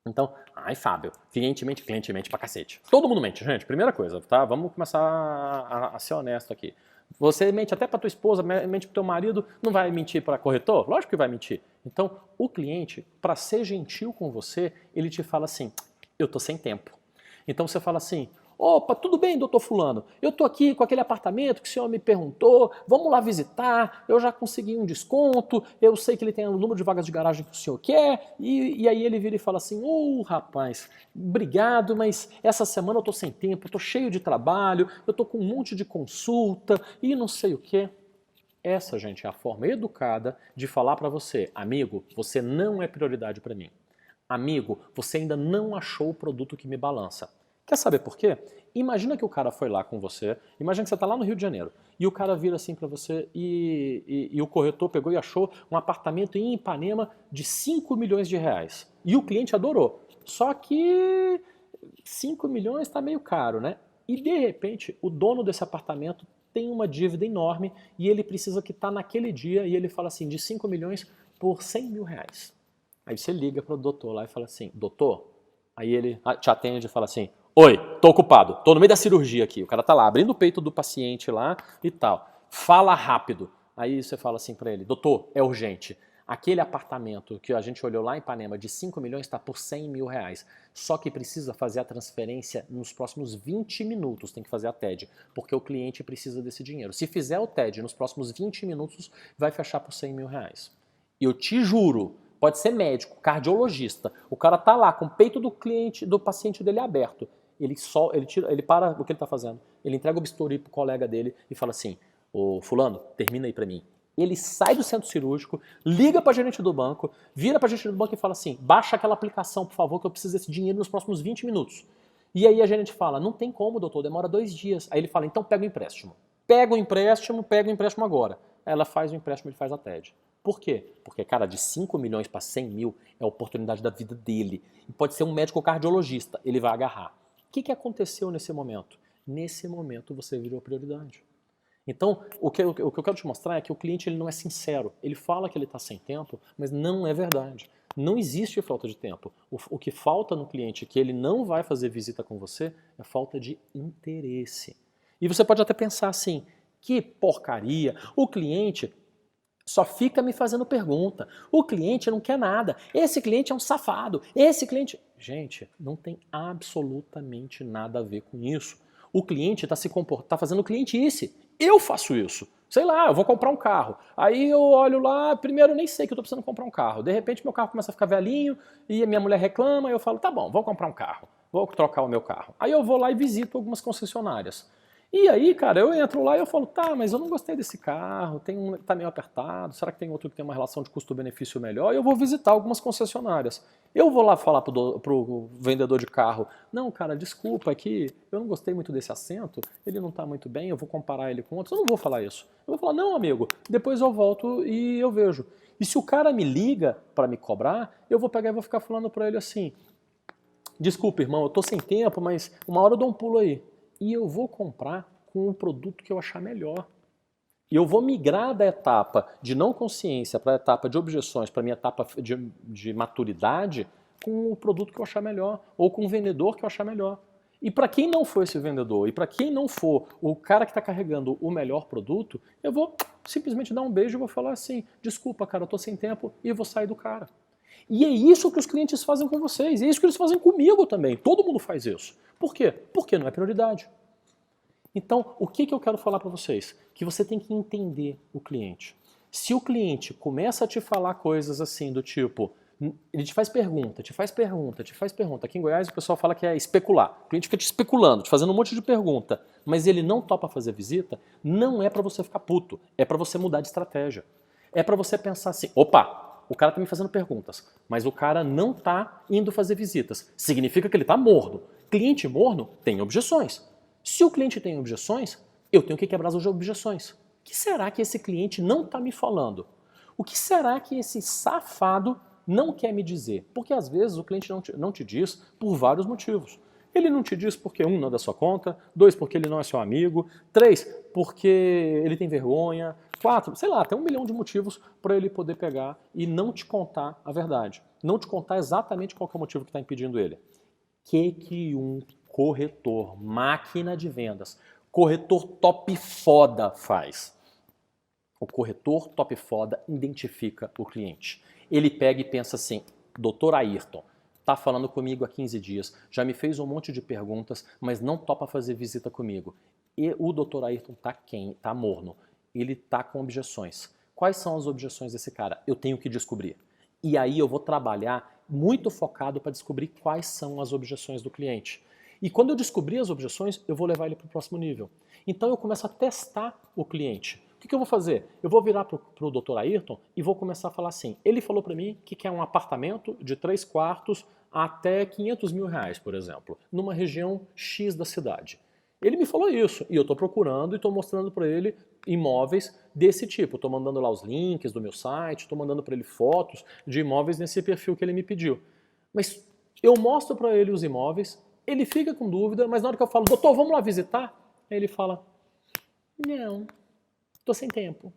Então, ai Fábio, cliente mente pra cacete. Todo mundo mente, gente, primeira coisa, tá? Vamos começar a ser honesto aqui. Você mente até para tua esposa, mente para teu marido, não vai mentir para corretor? Lógico que vai mentir. Então, o cliente, para ser gentil com você, ele te fala assim, eu tô sem tempo. Então você fala assim, opa, tudo bem, doutor fulano, eu tô aqui com aquele apartamento que o senhor me perguntou, vamos lá visitar, eu já consegui um desconto, eu sei que ele tem o número de vagas de garagem que o senhor quer, e aí ele vira e fala assim, rapaz, obrigado, mas essa semana eu tô sem tempo, eu tô cheio de trabalho, eu tô com um monte de consulta e não sei o quê. Essa, gente, é a forma educada de falar para você, amigo, você não é prioridade para mim. Amigo, você ainda não achou o produto que me balança. Quer saber por quê? Imagina que o cara foi lá com você, imagina que você está lá no Rio de Janeiro, e o cara vira assim para você e o corretor pegou e achou um apartamento em Ipanema de 5 milhões de reais. E o cliente adorou. Só que 5 milhões está meio caro, né? E de repente o dono desse apartamento tem uma dívida enorme e ele precisa quitar naquele dia e ele fala assim, de 5 milhões por 100 mil reais. Aí você liga para o doutor lá e fala assim, doutor, aí ele te atende e fala assim, oi, tô ocupado, tô no meio da cirurgia aqui, o cara tá lá abrindo o peito do paciente lá e tal, fala rápido. Aí você fala assim para ele, doutor, é urgente, aquele apartamento que a gente olhou lá em Ipanema de 5 milhões está por 100 mil reais, só que precisa fazer a transferência nos próximos 20 minutos, tem que fazer a TED, porque o cliente precisa desse dinheiro. Se fizer o TED nos próximos 20 minutos, vai fechar por 100 mil reais. Eu te juro, pode ser médico, cardiologista, o cara tá lá com o peito do paciente dele aberto. ele para o que ele está fazendo, ele entrega o bisturi pro colega dele e fala assim, ô fulano, termina aí para mim. Ele sai do centro cirúrgico, liga para a gerente do banco, vira para a gerente do banco e fala assim, baixa aquela aplicação, por favor, que eu preciso desse dinheiro nos próximos 20 minutos. E aí a gerente fala, não tem como, doutor, demora 2 dias. Aí ele fala, então pega o empréstimo. Pega o empréstimo agora. Ela faz o empréstimo, ele faz a TED. Por quê? Porque, cara, de 5 milhões para 100 mil é a oportunidade da vida dele. E pode ser um médico cardiologista, ele vai agarrar. O que aconteceu nesse momento? Nesse momento você virou prioridade. Então, o que eu quero te mostrar é que o cliente ele não é sincero. Ele fala que ele está sem tempo, mas não é verdade. Não existe falta de tempo. O que falta no cliente que ele não vai fazer visita com você é falta de interesse. E você pode até pensar assim, que porcaria, o cliente só fica me fazendo pergunta, o cliente não quer nada, esse cliente é um safado, esse cliente... Gente, não tem absolutamente nada a ver com isso. O cliente está fazendo clientice. Eu faço isso. Sei lá, eu vou comprar um carro. Aí eu olho lá, primeiro eu nem sei que eu estou precisando comprar um carro. De repente meu carro começa a ficar velhinho e a minha mulher reclama e eu falo, tá bom, vou comprar um carro. Vou trocar o meu carro. Aí eu vou lá e visito algumas concessionárias. E aí, cara, eu entro lá e eu falo, tá, mas eu não gostei desse carro, tá meio apertado, será que tem outro que tem uma relação de custo-benefício melhor? E eu vou visitar algumas concessionárias. Eu vou lá falar pro vendedor de carro, não, cara, desculpa, é que eu não gostei muito desse assento, ele não tá muito bem, eu vou comparar ele com outros. Eu não vou falar isso. Eu vou falar, não, amigo, depois eu volto e eu vejo. E se o cara me liga para me cobrar, eu vou pegar e vou ficar falando para ele assim, desculpa, irmão, eu tô sem tempo, mas uma hora eu dou um pulo aí. E eu vou comprar com um produto que eu achar melhor. E eu vou migrar da etapa de não consciência para a etapa de objeções, para a minha etapa de maturidade, com o produto que eu achar melhor, ou com o vendedor que eu achar melhor. E para quem não for esse vendedor, e para quem não for o cara que está carregando o melhor produto, eu vou simplesmente dar um beijo e vou falar assim, desculpa, cara, eu estou sem tempo, e eu vou sair do cara. E é isso que os clientes fazem com vocês, é isso que eles fazem comigo também, todo mundo faz isso. Por quê? Porque não é prioridade. Então, o que eu quero falar para vocês? Que você tem que entender o cliente. Se o cliente começa a te falar coisas assim do tipo, ele te faz pergunta, te faz pergunta, te faz pergunta. Aqui em Goiás o pessoal fala que é especular. O cliente fica te especulando, te fazendo um monte de pergunta, mas ele não topa fazer visita, não é para você ficar puto, é para você mudar de estratégia. É para você pensar assim, opa, o cara tá me fazendo perguntas, mas o cara não tá indo fazer visitas. Significa que ele tá morno. Cliente morno tem objeções. Se o cliente tem objeções, eu tenho que quebrar as objeções. O que será que esse cliente não está me falando? O que será que esse safado não quer me dizer? Porque às vezes o cliente não te diz por vários motivos. Ele não te diz porque, 1, não é da sua conta, 2, porque ele não é seu amigo, 3, porque ele tem vergonha, 4, sei lá, tem 1 milhão de motivos para ele poder pegar e não te contar a verdade. Não te contar exatamente qual que é o motivo que está impedindo ele. Que um corretor, máquina de vendas, corretor top foda faz? O corretor top foda identifica o cliente. Ele pega e pensa assim, doutor Ayrton, tá falando comigo há 15 dias, já me fez um monte de perguntas, mas não topa fazer visita comigo. E o doutor Ayrton tá morno, ele tá com objeções. Quais são as objeções desse cara? Eu tenho que descobrir. E aí eu vou trabalhar muito focado para descobrir quais são as objeções do cliente. E quando eu descobrir as objeções, eu vou levar ele para o próximo nível. Então eu começo a testar o cliente. O que eu vou fazer? Eu vou virar para o Dr. Ayrton e vou começar a falar assim, ele falou para mim que quer um apartamento de 3 quartos até 500 mil reais, por exemplo, numa região X da cidade. Ele me falou isso e eu estou procurando e estou mostrando para ele imóveis desse tipo. Estou mandando lá os links do meu site, estou mandando para ele fotos de imóveis nesse perfil que ele me pediu. Mas eu mostro para ele os imóveis, ele fica com dúvida, mas na hora que eu falo, doutor, vamos lá visitar? Aí ele fala, não, estou sem tempo.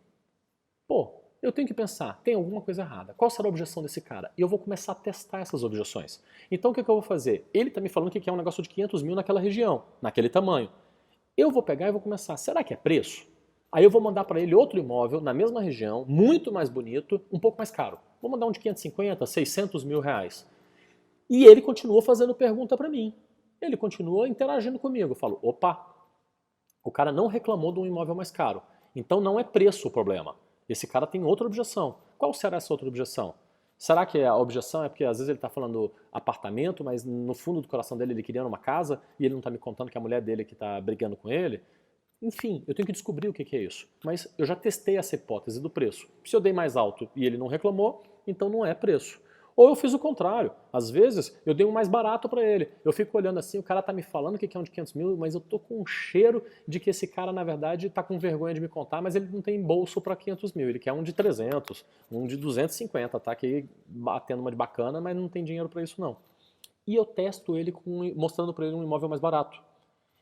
Pô, eu tenho que pensar, tem alguma coisa errada. Qual será a objeção desse cara? E eu vou começar a testar essas objeções. Então o que eu vou fazer? Ele está me falando que quer um negócio de 500 mil naquela região, naquele tamanho. Eu vou pegar e vou começar, será que é preço? Aí eu vou mandar para ele outro imóvel na mesma região, muito mais bonito, um pouco mais caro. Vou mandar um de 550, 600 mil reais. E ele continua fazendo pergunta para mim. Ele continua interagindo comigo. Eu falo, opa, o cara não reclamou de um imóvel mais caro. Então não é preço o problema. Esse cara tem outra objeção. Qual será essa outra objeção? Será que a objeção é porque às vezes ele está falando apartamento, mas no fundo do coração dele ele queria uma casa e ele não está me contando que é a mulher dele que está brigando com ele? Enfim, eu tenho que descobrir o que é isso. Mas eu já testei essa hipótese do preço. Se eu dei mais alto e ele não reclamou, então não é preço. Ou eu fiz o contrário. Às vezes eu dei um mais barato para ele. Eu fico olhando assim, o cara tá me falando que é um de 500 mil, mas eu tô com um cheiro de que esse cara, na verdade, tá com vergonha de me contar, mas ele não tem bolso para 500 mil. Ele quer um de 300, um de 250, tá? Que batendo uma de bacana, mas não tem dinheiro para isso não. E eu testo ele mostrando para ele um imóvel mais barato.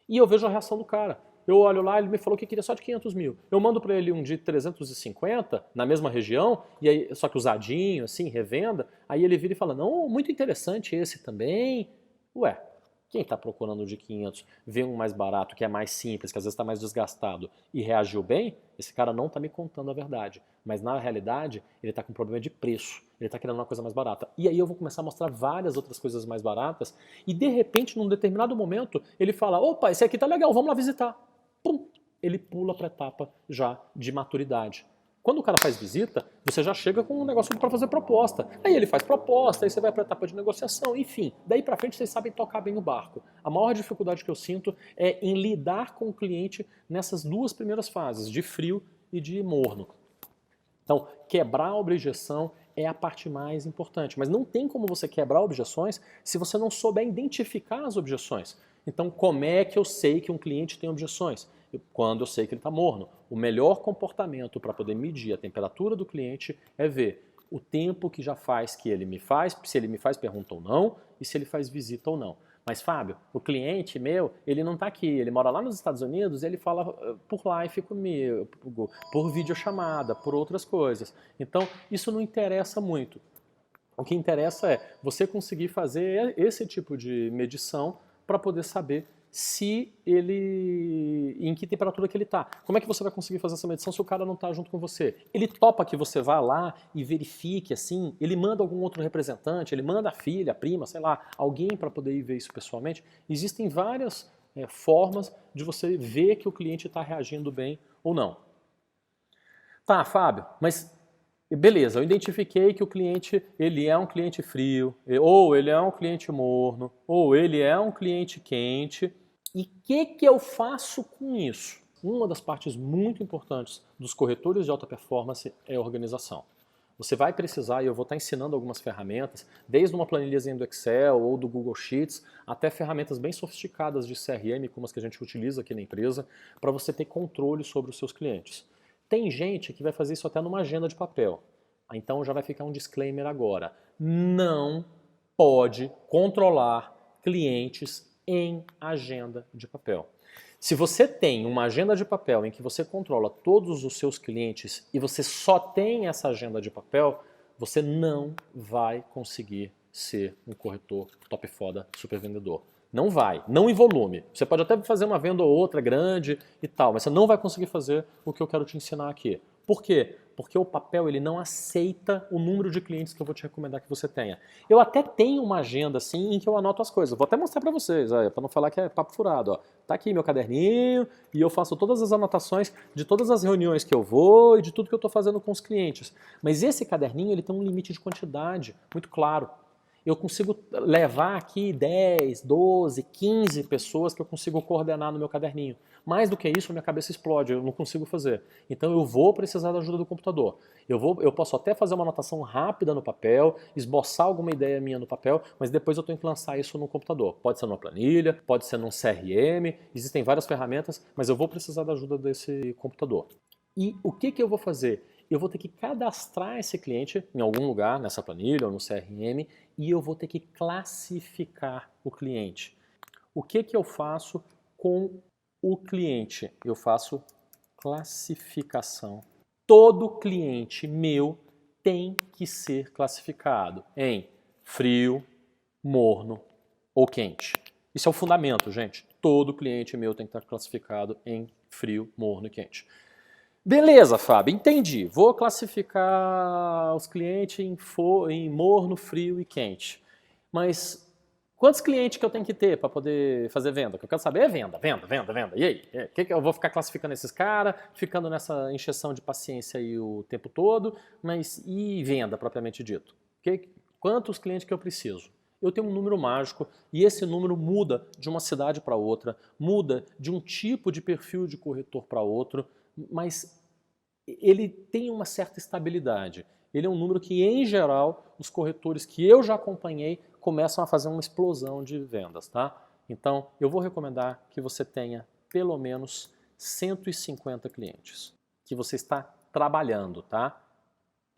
E eu vejo a reação do cara. Eu olho lá, ele me falou que queria só de 500 mil. Eu mando para ele um de 350, na mesma região, e aí, só que usadinho, assim, revenda. Aí ele vira e fala, não, muito interessante esse também. Ué, quem está procurando de 500, vê um mais barato, que é mais simples, que às vezes está mais desgastado, e reagiu bem, esse cara não está me contando a verdade. Mas na realidade, ele está com um problema de preço. Ele está querendo uma coisa mais barata. E aí eu vou começar a mostrar várias outras coisas mais baratas, e de repente, num determinado momento, ele fala, opa, esse aqui tá legal, vamos lá visitar. Pum, ele pula para a etapa já de maturidade. Quando o cara faz visita, você já chega com um negócio para fazer proposta. Aí ele faz proposta, aí você vai para a etapa de negociação, enfim. Daí para frente vocês sabem tocar bem o barco. A maior dificuldade que eu sinto é em lidar com o cliente nessas duas primeiras fases, de frio e de morno. Então, quebrar a objeção é a parte mais importante. Mas não tem como você quebrar objeções se você não souber identificar as objeções. Então, como é que eu sei que um cliente tem objeções? Quando eu sei que ele está morno. O melhor comportamento para poder medir a temperatura do cliente é ver o tempo que já faz que ele me faz, se ele me faz pergunta ou não, e se ele faz visita ou não. Mas, Fábio, o cliente meu, ele não está aqui, ele mora lá nos Estados Unidos, ele fala por live comigo, por videochamada, por outras coisas. Então, isso não interessa muito. O que interessa é você conseguir fazer esse tipo de medição para poder saber se ele, em que temperatura que ele está. Como é que você vai conseguir fazer essa medição se o cara não está junto com você? Ele topa que você vá lá e verifique assim, ele manda algum outro representante, ele manda a filha, a prima, sei lá, alguém para poder ir ver isso pessoalmente. Existem várias formas de você ver que o cliente está reagindo bem ou não. Tá, Fábio, mas beleza, eu identifiquei que o cliente, ele é um cliente frio, ou ele é um cliente morno, ou ele é um cliente quente. E o que eu faço com isso? Uma das partes muito importantes dos corretores de alta performance é a organização. Você vai precisar, e eu vou estar ensinando algumas ferramentas, desde uma planilhazinha do Excel ou do Google Sheets, até ferramentas bem sofisticadas de CRM, como as que a gente utiliza aqui na empresa, para você ter controle sobre os seus clientes. Tem gente que vai fazer isso até numa agenda de papel. Então já vai ficar um disclaimer agora. Não pode controlar clientes em agenda de papel. Se você tem uma agenda de papel em que você controla todos os seus clientes e você só tem essa agenda de papel, você não vai conseguir ser um corretor top foda, super vendedor. Não vai, não em volume. Você pode até fazer uma venda ou outra grande e tal, mas você não vai conseguir fazer o que eu quero te ensinar aqui. Por quê? Porque o papel ele não aceita o número de clientes que eu vou te recomendar que você tenha. Eu até tenho uma agenda assim em que eu anoto as coisas. Vou até mostrar para vocês, para não falar que é papo furado. Ó. Tá aqui meu caderninho e eu faço todas as anotações de todas as reuniões que eu vou e de tudo que eu estou fazendo com os clientes. Mas esse caderninho ele tem um limite de quantidade muito claro. Eu consigo levar aqui 10, 12, 15 pessoas que eu consigo coordenar no meu caderninho. Mais do que isso, a minha cabeça explode, eu não consigo fazer. Então eu vou precisar da ajuda do computador. Eu posso até fazer uma anotação rápida no papel, esboçar alguma ideia minha no papel, mas depois eu tenho que lançar isso no computador. Pode ser numa planilha, pode ser num CRM, existem várias ferramentas, mas eu vou precisar da ajuda desse computador. E o que eu vou fazer? Eu vou ter que cadastrar esse cliente em algum lugar, nessa planilha ou no CRM, e eu vou ter que classificar o cliente. O que eu faço com o cliente? Eu faço classificação. Todo cliente meu tem que ser classificado em frio, morno ou quente. Isso é o fundamento, gente. Todo cliente meu tem que estar classificado em frio, morno e quente. Beleza, Fábio, entendi. Vou classificar os clientes em morno, frio e quente. Mas quantos clientes que eu tenho que ter para poder fazer venda? O que eu quero saber é venda. E aí? O que eu vou ficar classificando esses caras, ficando nessa encheção de paciência aí o tempo todo, mas e venda propriamente dito? Quantos clientes que eu preciso? Eu tenho um número mágico e esse número muda de uma cidade para outra, muda de um tipo de perfil de corretor para outro, mas ele tem uma certa estabilidade. Ele é um número que, em geral, os corretores que eu já acompanhei começam a fazer uma explosão de vendas, tá? Então, eu vou recomendar que você tenha pelo menos 150 clientes que você está trabalhando, tá?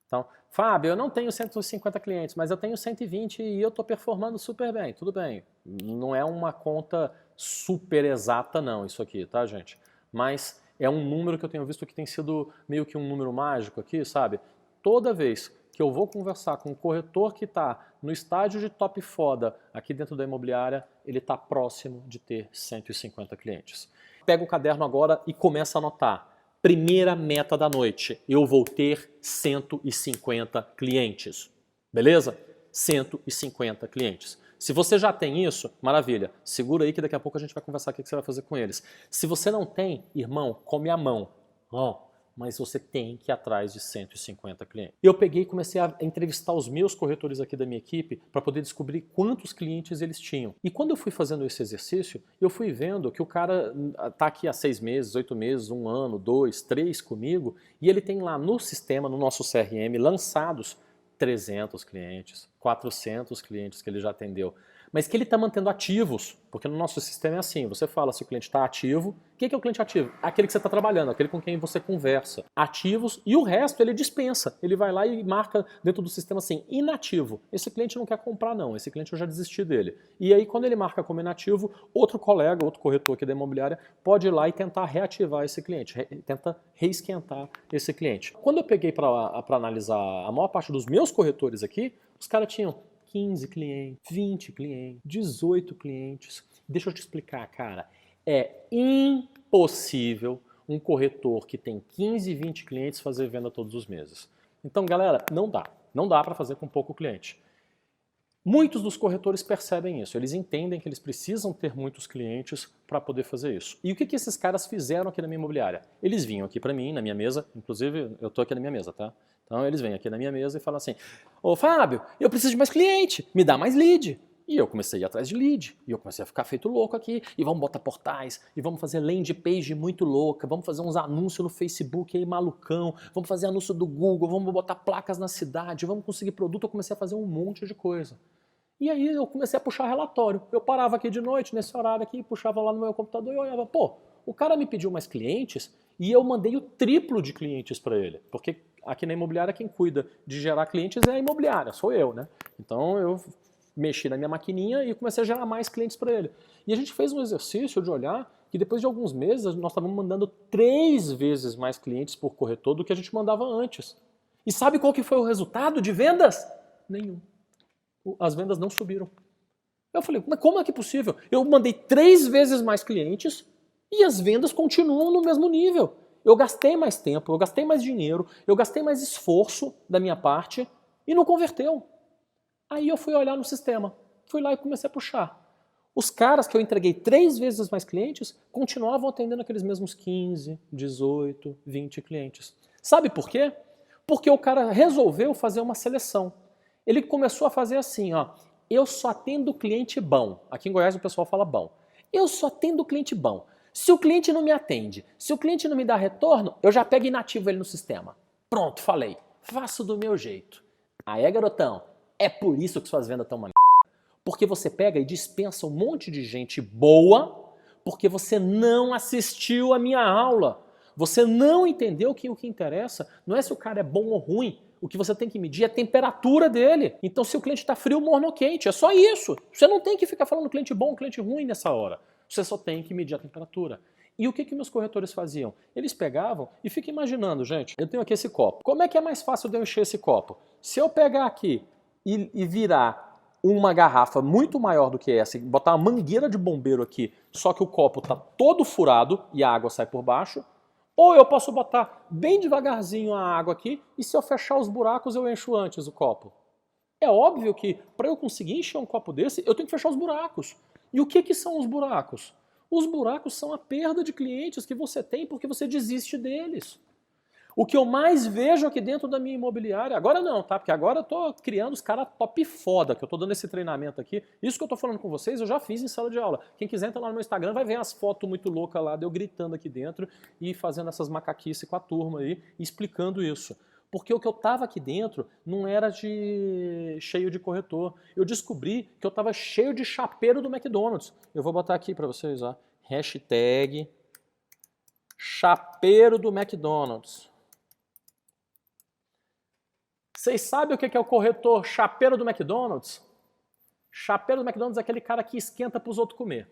Então, Fábio, eu não tenho 150 clientes, mas eu tenho 120 e eu estou performando super bem. Tudo bem, não é uma conta super exata não isso aqui, tá, gente? Mas é um número que eu tenho visto que tem sido meio que um número mágico aqui, sabe? Toda vez que eu vou conversar com um corretor que está no estágio de top foda aqui dentro da imobiliária, ele está próximo de ter 150 clientes. Pega o caderno agora e começa a anotar. Primeira meta da noite, eu vou ter 150 clientes, beleza? 150 clientes. Se você já tem isso, maravilha, segura aí que daqui a pouco a gente vai conversar o que você vai fazer com eles. Se você não tem, irmão, come a mão, mas você tem que ir atrás de 150 clientes. Eu peguei e comecei a entrevistar os meus corretores aqui da minha equipe para poder descobrir quantos clientes eles tinham. E quando eu fui fazendo esse exercício, eu fui vendo que o cara está aqui há 6 meses, 8 meses, 1 ano, 2, 3 comigo, e ele tem lá no sistema, no nosso CRM, lançados 300 clientes, 400 clientes que ele já atendeu. Mas que ele está mantendo ativos, porque no nosso sistema é assim, você fala se o cliente está ativo. O que é o cliente ativo? Aquele que você está trabalhando, aquele com quem você conversa. Ativos, e o resto ele dispensa. Ele vai lá e marca dentro do sistema assim, inativo. Esse cliente não quer comprar não, esse cliente eu já desisti dele. E aí quando ele marca como inativo, outro colega, outro corretor aqui da imobiliária, pode ir lá e tentar reativar esse cliente, tenta reesquentar esse cliente. Quando eu peguei para analisar a maior parte dos meus corretores aqui, os caras tinham 15 clientes, 20 clientes, 18 clientes. Deixa eu te explicar, cara. É impossível um corretor que tem 15, 20 clientes fazer venda todos os meses. Então, galera, não dá. Não dá para fazer com pouco cliente. Muitos dos corretores percebem isso. Eles entendem que eles precisam ter muitos clientes para poder fazer isso. E o que esses caras fizeram aqui na minha imobiliária? Eles vinham aqui para mim, na minha mesa. Inclusive, eu tô aqui na minha mesa, tá? Então eles vêm aqui na minha mesa e falam assim, ô Fábio, eu preciso de mais cliente, me dá mais lead. E eu comecei a ir atrás de lead, e eu comecei a ficar feito louco aqui, e vamos botar portais, e vamos fazer landing page muito louca, vamos fazer uns anúncios no Facebook aí malucão, vamos fazer anúncio do Google, vamos botar placas na cidade, vamos conseguir produto, eu comecei a fazer um monte de coisa. E aí eu comecei a puxar relatório, eu parava aqui de noite, nesse horário aqui, puxava lá no meu computador e olhava, pô, o cara me pediu mais clientes, e eu mandei o triplo de clientes para ele, porque aqui na imobiliária quem cuida de gerar clientes é a imobiliária, sou eu, né? Então eu mexi na minha maquininha e comecei a gerar mais clientes para ele. E a gente fez um exercício de olhar que depois de alguns meses nós estávamos mandando 3 vezes mais clientes por corretor do que a gente mandava antes. E sabe qual que foi o resultado de vendas? Nenhum. As vendas não subiram. Eu falei, mas como é que é possível? Eu mandei 3 vezes mais clientes e as vendas continuam no mesmo nível. Eu gastei mais tempo, eu gastei mais dinheiro, eu gastei mais esforço da minha parte e não converteu. Aí eu fui olhar no sistema, fui lá e comecei a puxar. Os caras que eu entreguei 3 vezes mais clientes continuavam atendendo aqueles mesmos 15, 18, 20 clientes. Sabe por quê? Porque o cara resolveu fazer uma seleção. Ele começou a fazer assim, ó, eu só atendo cliente bom. Aqui em Goiás o pessoal fala bom. Eu só atendo cliente bom. Se o cliente não me atende, se o cliente não me dá retorno, eu já pego e inativo ele no sistema. Pronto, falei. Faço do meu jeito. Aí, garotão, é por isso que suas vendas estão uma merda. Porque você pega e dispensa um monte de gente boa porque você não assistiu a minha aula. Você não entendeu que o que interessa não é se o cara é bom ou ruim. O que você tem que medir é a temperatura dele. Então, se o cliente está frio, morno ou quente. É só isso. Você não tem que ficar falando cliente bom, cliente ruim nessa hora. Você só tem que medir a temperatura. E o que meus corretores faziam? Eles pegavam e fica imaginando, gente, eu tenho aqui esse copo. Como é que é mais fácil de eu encher esse copo? Se eu pegar aqui e virar uma garrafa muito maior do que essa, botar uma mangueira de bombeiro aqui, só que o copo está todo furado e a água sai por baixo, ou eu posso botar bem devagarzinho a água aqui e se eu fechar os buracos eu encho antes o copo. É óbvio que para eu conseguir encher um copo desse, eu tenho que fechar os buracos. E o que são os buracos? Os buracos são a perda de clientes que você tem porque você desiste deles. O que eu mais vejo aqui dentro da minha imobiliária, agora não, tá? Porque agora eu tô criando os caras top foda, que eu tô dando esse treinamento aqui. Isso que eu tô falando com vocês, eu já fiz em sala de aula. Quem quiser entrar lá no meu Instagram vai ver as fotos muito loucas lá, de eu gritando aqui dentro e fazendo essas macaquices com a turma aí, explicando isso. Porque o que eu tava aqui dentro não era cheio de corretor. Eu descobri que eu tava cheio de chapeiro do McDonald's. Eu vou botar aqui para vocês, ó. Hashtag chapeiro do McDonald's. Vocês sabem o que é o corretor chapeiro do McDonald's? Chapeiro do McDonald's é aquele cara que esquenta para os outros comer.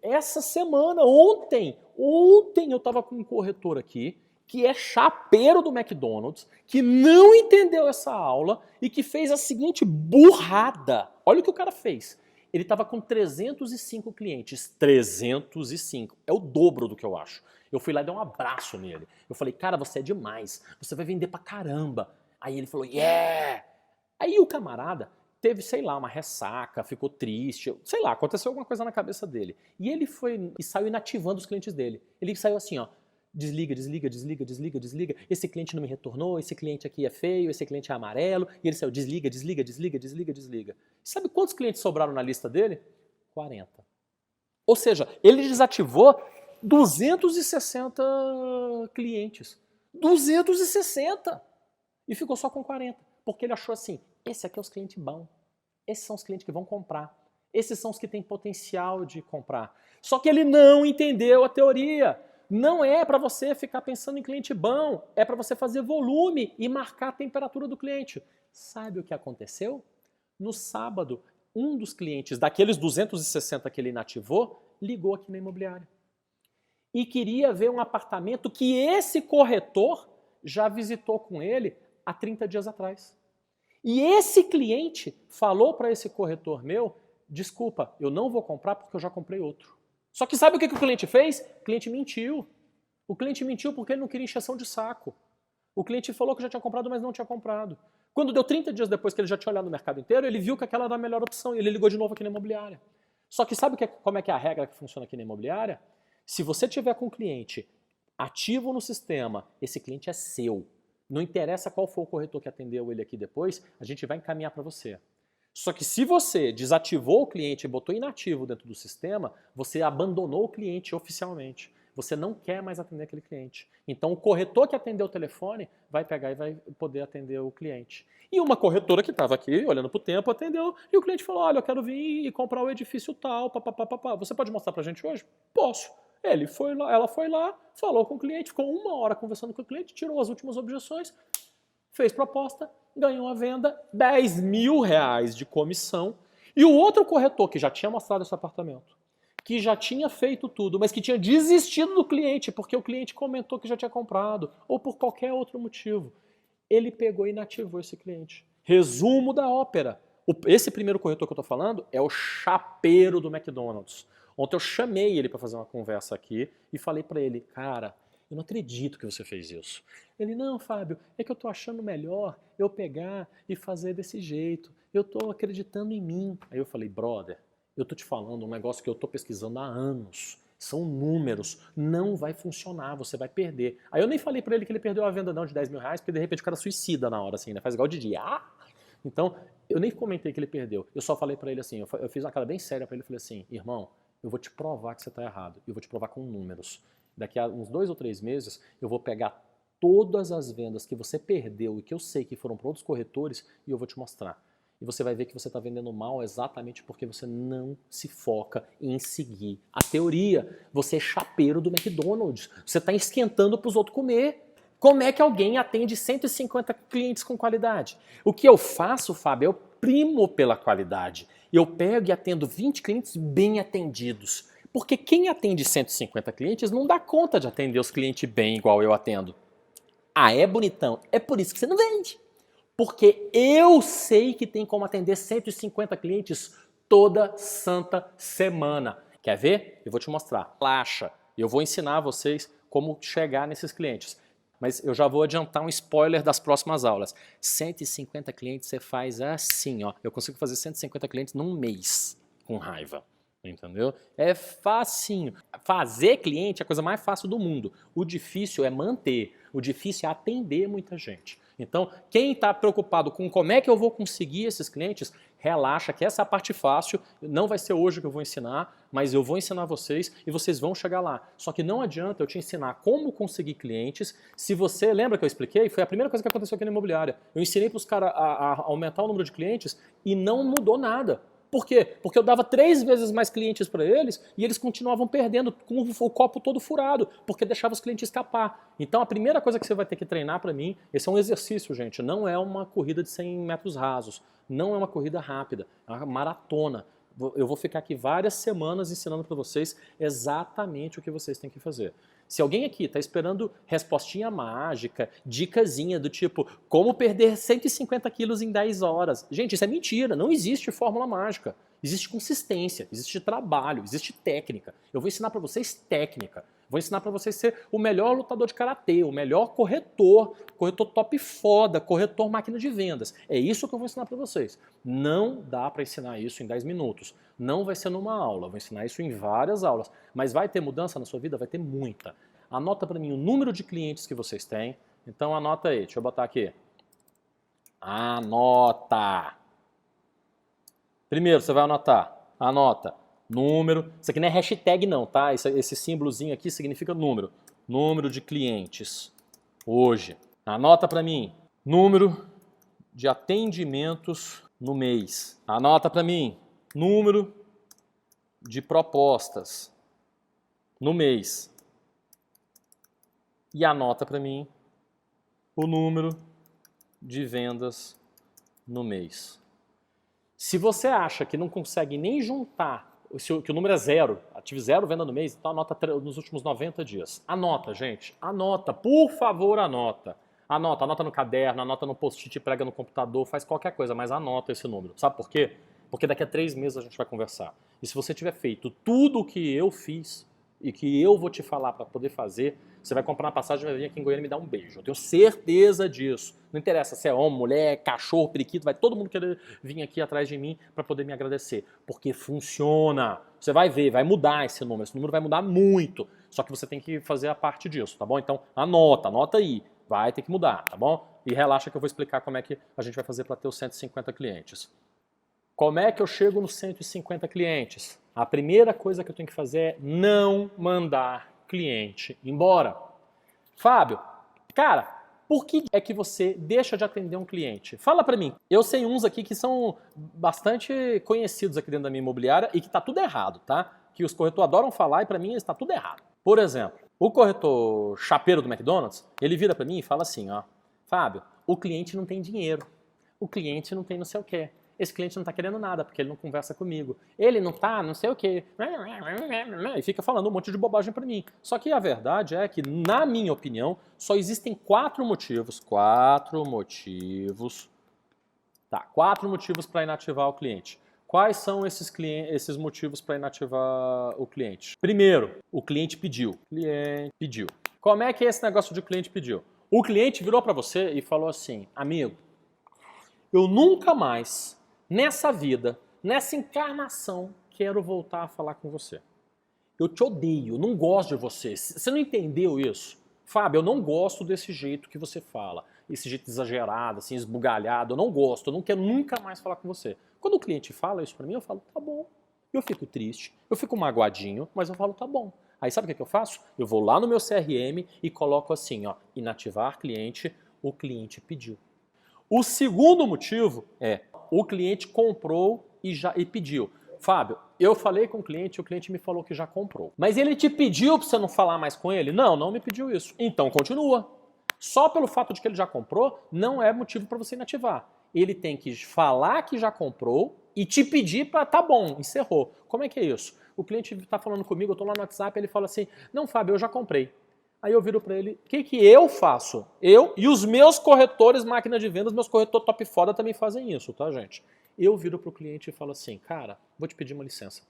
Essa semana, ontem eu estava com um corretor aqui, que é chapeiro do McDonald's, que não entendeu essa aula e que fez a seguinte burrada. Olha o que o cara fez. Ele estava com 305 clientes. 305. É o dobro do que eu acho. Eu fui lá e dei um abraço nele. Eu falei, cara, você é demais. Você vai vender pra caramba. Aí ele falou, yeah! Aí o camarada teve, sei lá, uma ressaca, ficou triste, sei lá, aconteceu alguma coisa na cabeça dele. E ele foi e saiu inativando os clientes dele. Ele saiu assim, ó, desliga, desliga, desliga, desliga, desliga. Esse cliente não me retornou, esse cliente aqui é feio, esse cliente é amarelo. E ele saiu, desliga, desliga, desliga, desliga, desliga. Sabe quantos clientes sobraram na lista dele? 40. Ou seja, ele desativou 260 clientes. 260! E ficou só com 40, porque ele achou assim, esse aqui é os clientes bons, esses são os clientes que vão comprar, esses são os que têm potencial de comprar. Só que ele não entendeu a teoria. Não é para você ficar pensando em cliente bom, é para você fazer volume e marcar a temperatura do cliente. Sabe o que aconteceu? No sábado, um dos clientes, daqueles 260 que ele inativou, ligou aqui na imobiliária. E queria ver um apartamento que esse corretor já visitou com ele há 30 dias atrás. E esse cliente falou para esse corretor meu, desculpa, eu não vou comprar porque eu já comprei outro. Só que sabe o que o cliente fez? O cliente mentiu. O cliente mentiu porque ele não queria encheção de saco. O cliente falou que já tinha comprado, mas não tinha comprado. Quando deu 30 dias depois que ele já tinha olhado no mercado inteiro, ele viu que aquela era a melhor opção e ele ligou de novo aqui na imobiliária. Só que sabe como é que é a regra que funciona aqui na imobiliária? Se você tiver com um cliente ativo no sistema, esse cliente é seu. Não interessa qual for o corretor que atendeu ele aqui depois, a gente vai encaminhar para você. Só que se você desativou o cliente e botou inativo dentro do sistema, você abandonou o cliente oficialmente. Você não quer mais atender aquele cliente. Então o corretor que atendeu o telefone vai pegar e vai poder atender o cliente. E uma corretora que estava aqui, olhando para o tempo, atendeu e o cliente falou, olha, eu quero vir e comprar o edifício tal, papapá. Você pode mostrar para a gente hoje? Posso. Ele foi lá, ela foi lá, falou com o cliente, ficou 1 hora conversando com o cliente, tirou as últimas objeções, fez proposta, ganhou a venda, R$10.000 de comissão. E o outro corretor que já tinha mostrado esse apartamento, que já tinha feito tudo, mas que tinha desistido do cliente, porque o cliente comentou que já tinha comprado, ou por qualquer outro motivo, ele pegou e inativou esse cliente. Resumo da ópera. Esse primeiro corretor que eu estou falando é o chapeiro do McDonald's. Ontem eu chamei ele para fazer uma conversa aqui e falei para ele, cara, eu não acredito que você fez isso. Ele, não, Fábio, é que eu tô achando melhor eu pegar e fazer desse jeito. Eu tô acreditando em mim. Aí eu falei, brother, eu tô te falando um negócio que eu tô pesquisando há anos. São números. Não vai funcionar, você vai perder. Aí eu nem falei para ele que ele perdeu a venda não de R$10.000, porque de repente o cara suicida na hora, assim, né? Faz igual de dia. Então, eu nem comentei que ele perdeu. Eu só falei para ele assim, eu fiz uma cara bem séria para ele, falei assim, irmão, eu vou te provar que você está errado. Eu vou te provar com números. Daqui a uns 2 ou 3 meses, eu vou pegar todas as vendas que você perdeu e que eu sei que foram para outros corretores e eu vou te mostrar. E você vai ver que você está vendendo mal exatamente porque você não se foca em seguir a teoria. Você é chapeiro do McDonald's. Você está esquentando para os outros comer. Como é que alguém atende 150 clientes com qualidade? O que eu faço, Fábio, eu primo pela qualidade. Eu pego e atendo 20 clientes bem atendidos. Porque quem atende 150 clientes não dá conta de atender os clientes bem igual eu atendo. Ah, é bonitão? É por isso que você não vende. Porque eu sei que tem como atender 150 clientes toda santa semana. Quer ver? Eu vou te mostrar. Relaxa. Eu vou ensinar vocês como chegar nesses clientes. Mas eu já vou adiantar um spoiler das próximas aulas. 150 clientes você faz assim, ó. Eu consigo fazer 150 clientes num mês, com raiva. Entendeu? É facinho. Fazer cliente é a coisa mais fácil do mundo. O difícil é manter. O difícil é atender muita gente. Então, quem está preocupado com como é que eu vou conseguir esses clientes, relaxa que essa é a parte fácil, não vai ser hoje que eu vou ensinar, mas eu vou ensinar vocês e vocês vão chegar lá. Só que não adianta eu te ensinar como conseguir clientes se você, lembra que eu expliquei? Foi a primeira coisa que aconteceu aqui na imobiliária. Eu ensinei para os caras a aumentar o número de clientes e não mudou nada. Por quê? Porque eu dava 3 vezes mais clientes para eles e eles continuavam perdendo com o copo todo furado, porque deixava os clientes escapar. Então a primeira coisa que você vai ter que treinar para mim, esse é um exercício, gente, não é uma corrida de 100 metros rasos, não é uma corrida rápida, é uma maratona. Eu vou ficar aqui várias semanas ensinando para vocês exatamente o que vocês têm que fazer. Se alguém aqui está esperando respostinha mágica, dicasinha do tipo como perder 150 quilos em 10 horas. Gente, isso é mentira, não existe fórmula mágica. Existe consistência, existe trabalho, existe técnica. Eu vou ensinar para vocês técnica. Vou ensinar para vocês ser o melhor lutador de karatê, o melhor corretor top foda, corretor máquina de vendas. É isso que eu vou ensinar para vocês. Não dá para ensinar isso em 10 minutos. Não vai ser numa aula, vou ensinar isso em várias aulas. Mas vai ter mudança na sua vida? Vai ter muita. Anota para mim o número de clientes que vocês têm. Então anota aí, deixa eu botar aqui. Anota. Primeiro você vai anotar. Anota. Número. Isso aqui não é hashtag não, tá? Esse símbolozinho aqui significa número. Número de clientes. Hoje. Anota para mim. Número de atendimentos no mês. Anota para mim. Número de propostas no mês. E anota para mim o número de vendas no mês. Se você acha que não consegue nem juntar, que o número é 0, tive 0 venda no mês, então anota nos últimos 90 dias. Anota, gente. Anota, por favor, anota. Anota no caderno, anota no post-it, prega no computador, faz qualquer coisa, mas anota esse número. Sabe por quê? Porque daqui a 3 meses a gente vai conversar. E se você tiver feito tudo o que eu fiz e que eu vou te falar para poder fazer, você vai comprar uma passagem e vai vir aqui em Goiânia e me dar um beijo. Eu tenho certeza disso. Não interessa se é homem, mulher, cachorro, periquito, vai todo mundo querer vir aqui atrás de mim para poder me agradecer. Porque funciona. Você vai ver, vai mudar esse número. Esse número vai mudar muito. Só que você tem que fazer a parte disso, tá bom? Então anota aí. Vai ter que mudar, tá bom? E relaxa que eu vou explicar como é que a gente vai fazer para ter os 150 clientes. Como é que eu chego nos 150 clientes? A primeira coisa que eu tenho que fazer é não mandar cliente embora. Fábio, cara, por que é que você deixa de atender um cliente? Fala pra mim. Eu sei uns aqui que são bastante conhecidos aqui dentro da minha imobiliária e que tá tudo errado, tá? Que os corretores adoram falar e pra mim está tudo errado. Por exemplo, o corretor chapeiro do McDonald's, ele vira pra mim e fala assim, ó, Fábio, o cliente não tem dinheiro, o cliente não tem não sei o quê. Esse cliente não está querendo nada, porque ele não conversa comigo. Ele não tá, não sei o quê. E fica falando um monte de bobagem para mim. Só que a verdade é que, na minha opinião, só existem 4 motivos. 4 motivos. Tá, 4 motivos para inativar o cliente. Quais são esses motivos para inativar o cliente? Primeiro, o cliente pediu. O cliente pediu. Como é que é esse negócio de cliente pediu? O cliente virou para você e falou assim, amigo, eu nunca mais... Nessa vida, nessa encarnação, quero voltar a falar com você. Eu te odeio, eu não gosto de você. Você não entendeu isso? Fábio, eu não gosto desse jeito que você fala. Esse jeito exagerado, assim, esbugalhado. Eu não gosto, eu não quero nunca mais falar com você. Quando o cliente fala isso pra mim, eu falo, tá bom. Eu fico triste, eu fico magoadinho, mas eu falo, tá bom. Aí sabe o que eu faço? Eu vou lá no meu CRM e coloco assim, ó, inativar cliente, o cliente pediu. O segundo motivo é, o cliente comprou e pediu. Fábio, eu falei com o cliente me falou que já comprou. Mas ele te pediu para você não falar mais com ele? Não, não me pediu isso. Então continua. Só pelo fato de que ele já comprou, não é motivo para você inativar. Ele tem que falar que já comprou e te pedir para tá bom, encerrou. Como é que é isso? O cliente está falando comigo, eu estou lá no WhatsApp, ele fala assim, não, Fábio, eu já comprei. Aí eu viro para ele, o que eu faço? Eu e os meus corretores máquina de vendas, meus corretores top foda também fazem isso, tá, gente? Eu viro para o cliente e falo assim, cara, vou te pedir uma licença.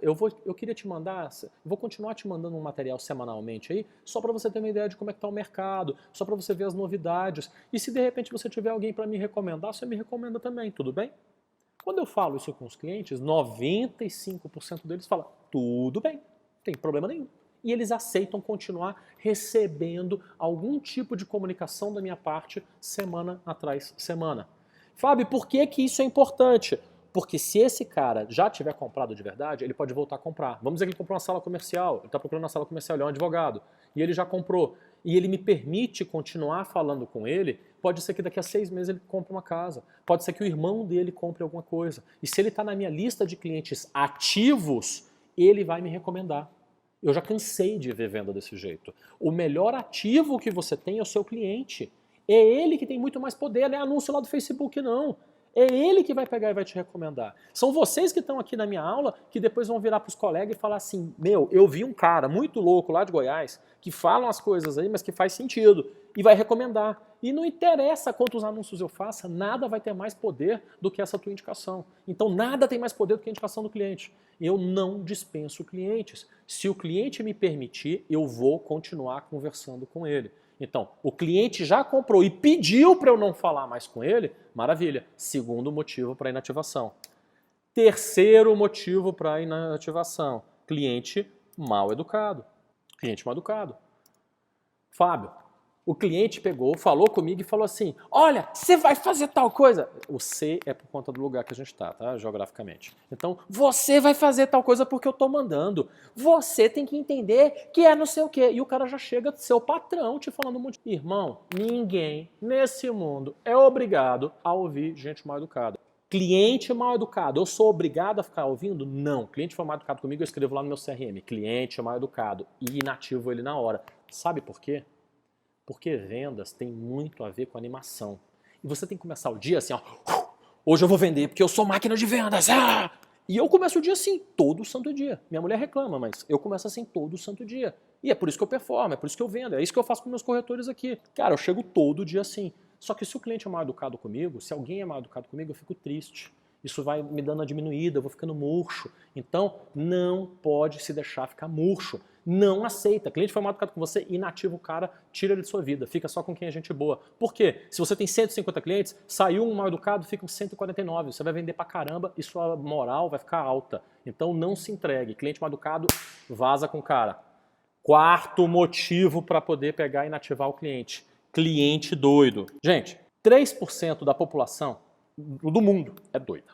Eu queria te mandar, vou continuar te mandando um material semanalmente aí, só para você ter uma ideia de como é que tá o mercado, só para você ver as novidades. E se de repente você tiver alguém para me recomendar, você me recomenda também, tudo bem? Quando eu falo isso com os clientes, 95% deles falam, tudo bem, não tem problema nenhum. e eles aceitam continuar recebendo algum tipo de comunicação da minha parte semana atrás semana. Fábio, por que que isso é importante? Porque se esse cara já tiver comprado de verdade, ele pode voltar a comprar. Vamos dizer que ele comprou uma sala comercial, ele está procurando uma sala comercial, ele é um advogado, e ele já comprou. E ele me permite continuar falando com ele, pode ser que daqui a 6 meses ele compre uma casa, pode ser que o irmão dele compre alguma coisa. E se ele está na minha lista de clientes ativos, ele vai me recomendar. Eu já cansei de ver venda desse jeito. O melhor ativo que você tem é o seu cliente. É ele que tem muito mais poder, não é anúncio lá do Facebook não. É ele que vai pegar e vai te recomendar. São vocês que estão aqui na minha aula que depois vão virar para os colegas e falar assim, meu, eu vi um cara muito louco lá de Goiás que fala as coisas aí, mas que faz sentido e vai recomendar. E não interessa quantos anúncios eu faça, nada vai ter mais poder do que essa tua indicação. Então nada tem mais poder do que a indicação do cliente. Eu não dispenso clientes. Se o cliente me permitir, eu vou continuar conversando com ele. Então, o cliente já comprou e pediu para eu não falar mais com ele, maravilha. Segundo motivo para inativação. Terceiro motivo para inativação, cliente mal educado. Cliente mal educado. Fábio, o cliente pegou, falou comigo e falou assim, olha, você vai fazer tal coisa. O C é por conta do lugar que a gente está, tá? Geograficamente. Então, você vai fazer tal coisa porque eu estou mandando. Você tem que entender que é não sei o quê. E o cara já chega, seu patrão, te falando um monte de... Irmão, ninguém nesse mundo é obrigado a ouvir gente mal educada. Cliente mal educado, eu sou obrigado a ficar ouvindo? Não. Cliente foi mal educado comigo, eu escrevo lá no meu CRM. Cliente mal educado. E inativo ele na hora. Sabe por quê? Porque vendas tem muito a ver com animação. E você tem que começar o dia assim, ó. Hoje eu vou vender porque eu sou máquina de vendas. Ah! E eu começo o dia assim, todo santo dia. Minha mulher reclama, mas eu começo assim todo santo dia. E é por isso que eu performo, é por isso que eu vendo. É isso que eu faço com meus corretores aqui. Cara, eu chego todo dia assim. Só que se o cliente é mal educado comigo, se alguém é mal educado comigo, eu fico triste. Isso vai me dando uma diminuída, eu vou ficando murcho. Então, não pode se deixar ficar murcho. Não aceita. Cliente foi mal educado com você, inativa o cara, tira ele de sua vida. Fica só com quem é gente boa. Por quê? Se você tem 150 clientes, saiu um mal educado, ficam 149. Você vai vender pra caramba e sua moral vai ficar alta. Então, não se entregue. Cliente mal educado, vaza com o cara. Quarto motivo para poder pegar e inativar o cliente. Cliente doido. Gente, 3% da população do mundo é doida.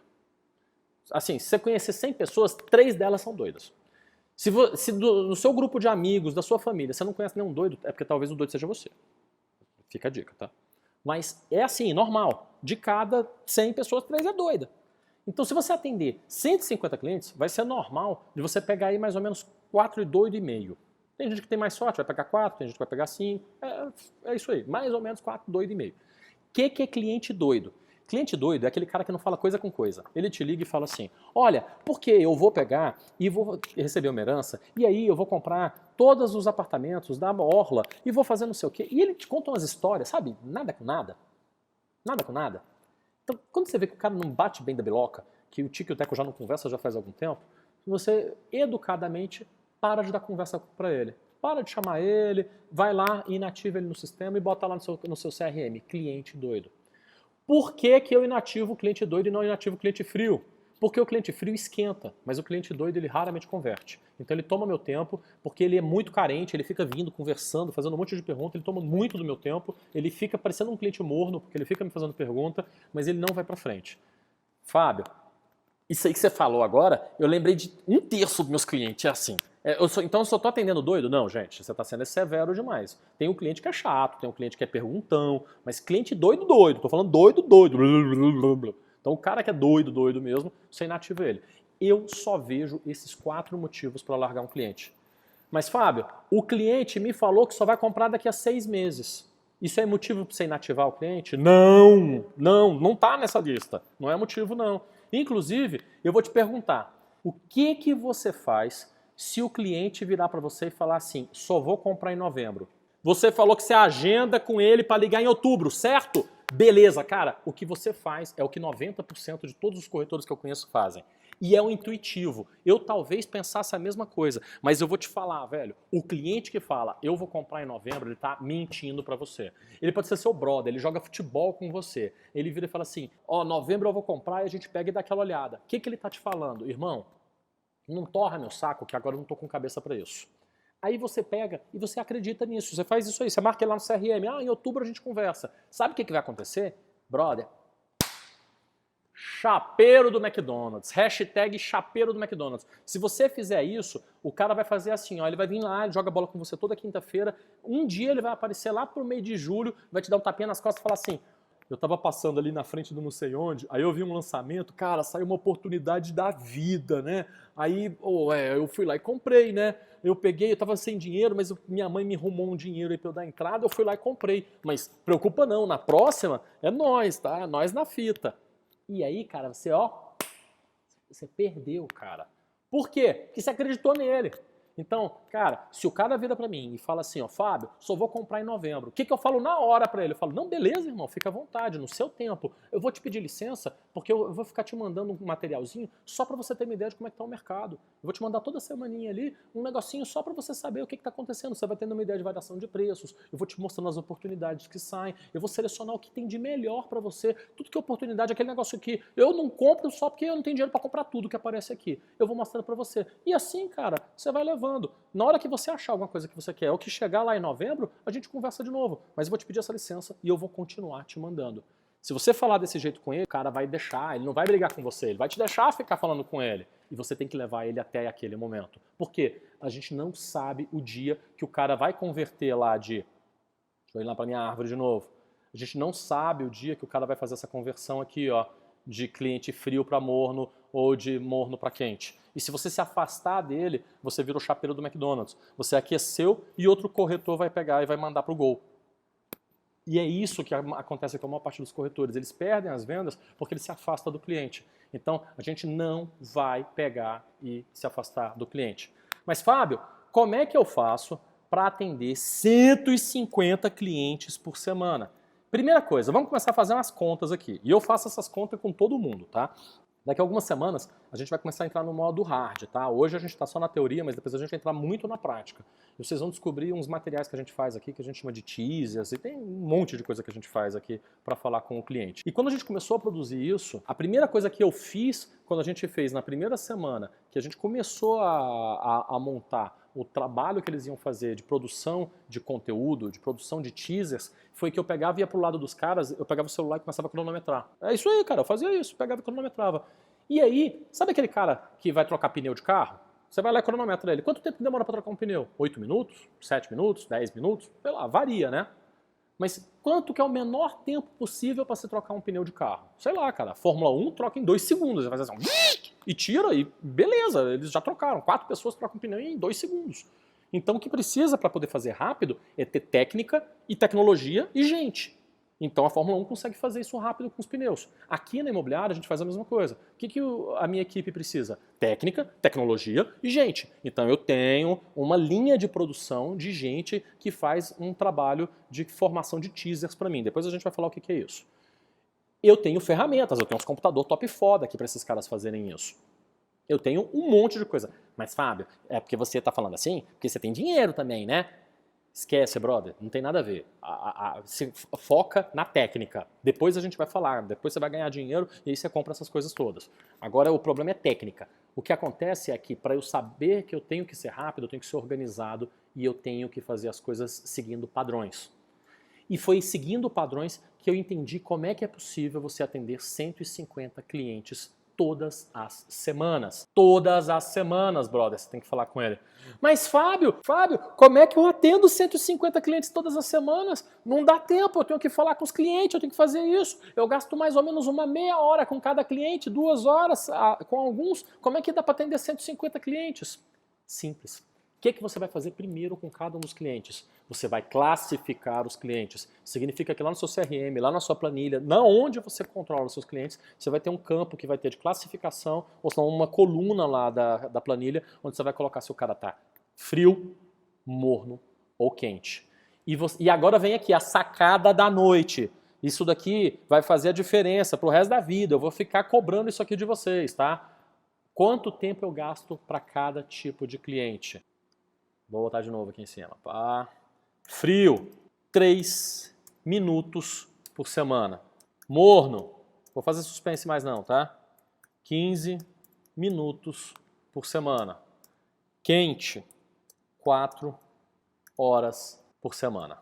Assim, se você conhecer 100 pessoas, 3 delas são doidas. Se no seu grupo de amigos, da sua família, você não conhece nenhum doido, é porque talvez o doido seja você. Fica a dica, tá? Mas é assim, normal. De cada 100 pessoas, 3 é doida. Então, se você atender 150 clientes, vai ser normal de você pegar aí mais ou menos 4 doido e meio. Tem gente que tem mais sorte, vai pegar 4, tem gente que vai pegar 5. É isso aí, mais ou menos 4 doido e meio. O que é cliente doido? Cliente doido é aquele cara que não fala coisa com coisa. Ele te liga e fala assim, olha, porque eu vou pegar e vou receber uma herança, e aí eu vou comprar todos os apartamentos da orla e vou fazer não sei o quê. E ele te conta umas histórias, sabe? Nada com nada. Nada com nada. Então, quando você vê que o cara não bate bem da biloca, que o Tico e o Teco já não conversam já faz algum tempo, você educadamente para de dar conversa para ele. Para de chamar ele, vai lá e inativa ele no sistema e bota lá no seu CRM, cliente doido. Por que que eu inativo o cliente doido e não inativo o cliente frio? Porque o cliente frio esquenta, mas o cliente doido ele raramente converte. Então ele toma meu tempo, porque ele é muito carente, ele fica vindo, conversando, fazendo um monte de perguntas, ele toma muito do meu tempo, ele fica parecendo um cliente morno, porque ele fica me fazendo pergunta, mas ele não vai para frente. Fábio, isso aí que você falou agora, eu lembrei de 1/3 dos meus clientes, é assim. Então eu só estou atendendo doido? Não, gente, você está sendo severo demais. Tem um cliente que é chato, tem um cliente que é perguntão, mas cliente doido, estou falando doido. Então o cara que é doido mesmo, você inativa ele. Eu só vejo esses 4 motivos para largar um cliente. Mas Fábio, o cliente me falou que só vai comprar daqui a 6 meses. Isso é motivo para você inativar o cliente? Não está nessa lista. Não é motivo não. Inclusive, eu vou te perguntar, o que você faz se o cliente virar para você e falar assim, só vou comprar em novembro? Você falou que você agenda com ele para ligar em outubro, certo? Beleza, cara. O que você faz é o que 90% de todos os corretores que eu conheço fazem. E é o intuitivo. Eu talvez pensasse a mesma coisa, mas eu vou te falar, velho, o cliente que fala, eu vou comprar em novembro, ele tá mentindo para você. Ele pode ser seu brother, ele joga futebol com você. Ele vira e fala assim, ó, novembro eu vou comprar e a gente pega e dá aquela olhada. O que ele tá te falando? Irmão, não torra meu saco, que agora eu não tô com cabeça para isso. Aí você pega e você acredita nisso. Você faz isso aí, você marca lá no CRM. Em outubro a gente conversa. Sabe o que vai acontecer? Brother, chapeiro do McDonald's. Hashtag chapeiro do McDonald's. Se você fizer isso, o cara vai fazer assim, ó, ele vai vir lá, ele joga bola com você toda quinta-feira. Um dia ele vai aparecer lá pro meio de julho, vai te dar um tapinha nas costas e falar assim, eu tava passando ali na frente do não sei onde, aí eu vi um lançamento, cara, saiu uma oportunidade da vida, né? Aí, eu fui lá e comprei, né? Eu peguei, eu tava sem dinheiro, mas minha mãe me arrumou um dinheiro aí pra eu dar entrada, eu fui lá e comprei. Mas preocupa não, na próxima é nós, tá? Nós na fita. E aí, cara, você perdeu, cara. Por quê? Porque você acreditou nele. Então, cara, se o cara vira pra mim e fala assim, ó, Fábio, só vou comprar em novembro. O que eu falo na hora pra ele? Eu falo, não, beleza, irmão, fica à vontade, no seu tempo. Eu vou te pedir licença, porque eu vou ficar te mandando um materialzinho só pra você ter uma ideia de como é que tá o mercado. Eu vou te mandar toda semaninha ali um negocinho só pra você saber o que tá acontecendo. Você vai tendo uma ideia de variação de preços, eu vou te mostrando as oportunidades que saem, eu vou selecionar o que tem de melhor pra você. Tudo que é oportunidade, aquele negócio aqui, eu não compro só porque eu não tenho dinheiro pra comprar tudo que aparece aqui. Eu vou mostrando pra você. E assim, cara, você vai levando. Na hora que você achar alguma coisa que você quer, ou que chegar lá em novembro, a gente conversa de novo. Mas eu vou te pedir essa licença e eu vou continuar te mandando. Se você falar desse jeito com ele, o cara vai deixar, ele não vai brigar com você, ele vai te deixar ficar falando com ele. E você tem que levar ele até aquele momento. Por quê? A gente não sabe o dia que o cara vai converter lá de... Deixa eu ir lá para minha árvore de novo. A gente não sabe o dia que o cara vai fazer essa conversão aqui, ó, de cliente frio para morno ou de morno para quente. E se você se afastar dele, você vira o chapeiro do McDonald's. Você aqueceu e outro corretor vai pegar e vai mandar para o gol. E é isso que acontece com a maior parte dos corretores. Eles perdem as vendas porque eles se afastam do cliente. Então, a gente não vai pegar e se afastar do cliente. Mas, Fábio, como é que eu faço para atender 150 clientes por semana? Primeira coisa, vamos começar a fazer umas contas aqui. E eu faço essas contas com todo mundo, tá? Daqui a algumas semanas, a gente vai começar a entrar no modo hard, tá? Hoje a gente está só na teoria, mas depois a gente vai entrar muito na prática. E vocês vão descobrir uns materiais que a gente faz aqui, que a gente chama de teasers, e tem um monte de coisa que a gente faz aqui para falar com o cliente. E quando a gente começou a produzir isso, a primeira coisa que eu fiz, quando a gente fez na primeira semana, que a gente começou a montar o trabalho que eles iam fazer de produção de conteúdo, de produção de teasers, foi que eu pegava e ia pro lado dos caras, eu pegava o celular e começava a cronometrar. É isso aí, cara, eu fazia isso, pegava e cronometrava. E aí, sabe aquele cara que vai trocar pneu de carro? Você vai lá e cronometra ele. Quanto tempo demora para trocar um pneu? 8 minutos? 7 minutos? 10 minutos? Sei lá, varia, né? Mas quanto que é o menor tempo possível para você trocar um pneu de carro? Sei lá, cara, a Fórmula 1 troca em 2 segundos. Você faz assim, e tira, e beleza, eles já trocaram. 4 pessoas trocam um pneu em 2 segundos. Então o que precisa para poder fazer rápido é ter técnica e tecnologia e gente. Então a Fórmula 1 consegue fazer isso rápido com os pneus. Aqui na imobiliária a gente faz a mesma coisa. O que a minha equipe precisa? Técnica, tecnologia e gente. Então eu tenho uma linha de produção de gente que faz um trabalho de formação de teasers para mim. Depois a gente vai falar o que é isso. Eu tenho ferramentas, eu tenho uns computadores top foda aqui para esses caras fazerem isso. Eu tenho um monte de coisa. Mas Fábio, é porque você está falando assim? Porque você tem dinheiro também, né? Esquece, brother, não tem nada a ver. Você foca na técnica. Depois a gente vai falar, depois você vai ganhar dinheiro e aí você compra essas coisas todas. Agora o problema é técnica. O que acontece é que para eu saber que eu tenho que ser rápido, eu tenho que ser organizado e eu tenho que fazer as coisas seguindo padrões. E foi seguindo padrões que eu entendi como é que é possível você atender 150 clientes todas as semanas. Todas as semanas, brother, você tem que falar com ele. Mas Fábio, como é que eu atendo 150 clientes todas as semanas? Não dá tempo, eu tenho que falar com os clientes, eu tenho que fazer isso. Eu gasto mais ou menos uma meia hora com cada cliente, 2 horas com alguns. Como é que dá para atender 150 clientes? Simples. O que você vai fazer primeiro com cada um dos clientes? Você vai classificar os clientes. Significa que lá no seu CRM, lá na sua planilha, na onde você controla os seus clientes, você vai ter um campo que vai ter de classificação, ou senão uma coluna lá da planilha, onde você vai colocar se o cara tá frio, morno ou quente. E agora vem aqui a sacada da noite. Isso daqui vai fazer a diferença pro resto da vida. Eu vou ficar cobrando isso aqui de vocês, tá? Quanto tempo eu gasto para cada tipo de cliente? Vou botar de novo aqui em cima. Pá. Frio, 3 minutos por semana. Morno, vou fazer suspense mais não, tá? 15 minutos por semana. Quente, 4 horas por semana.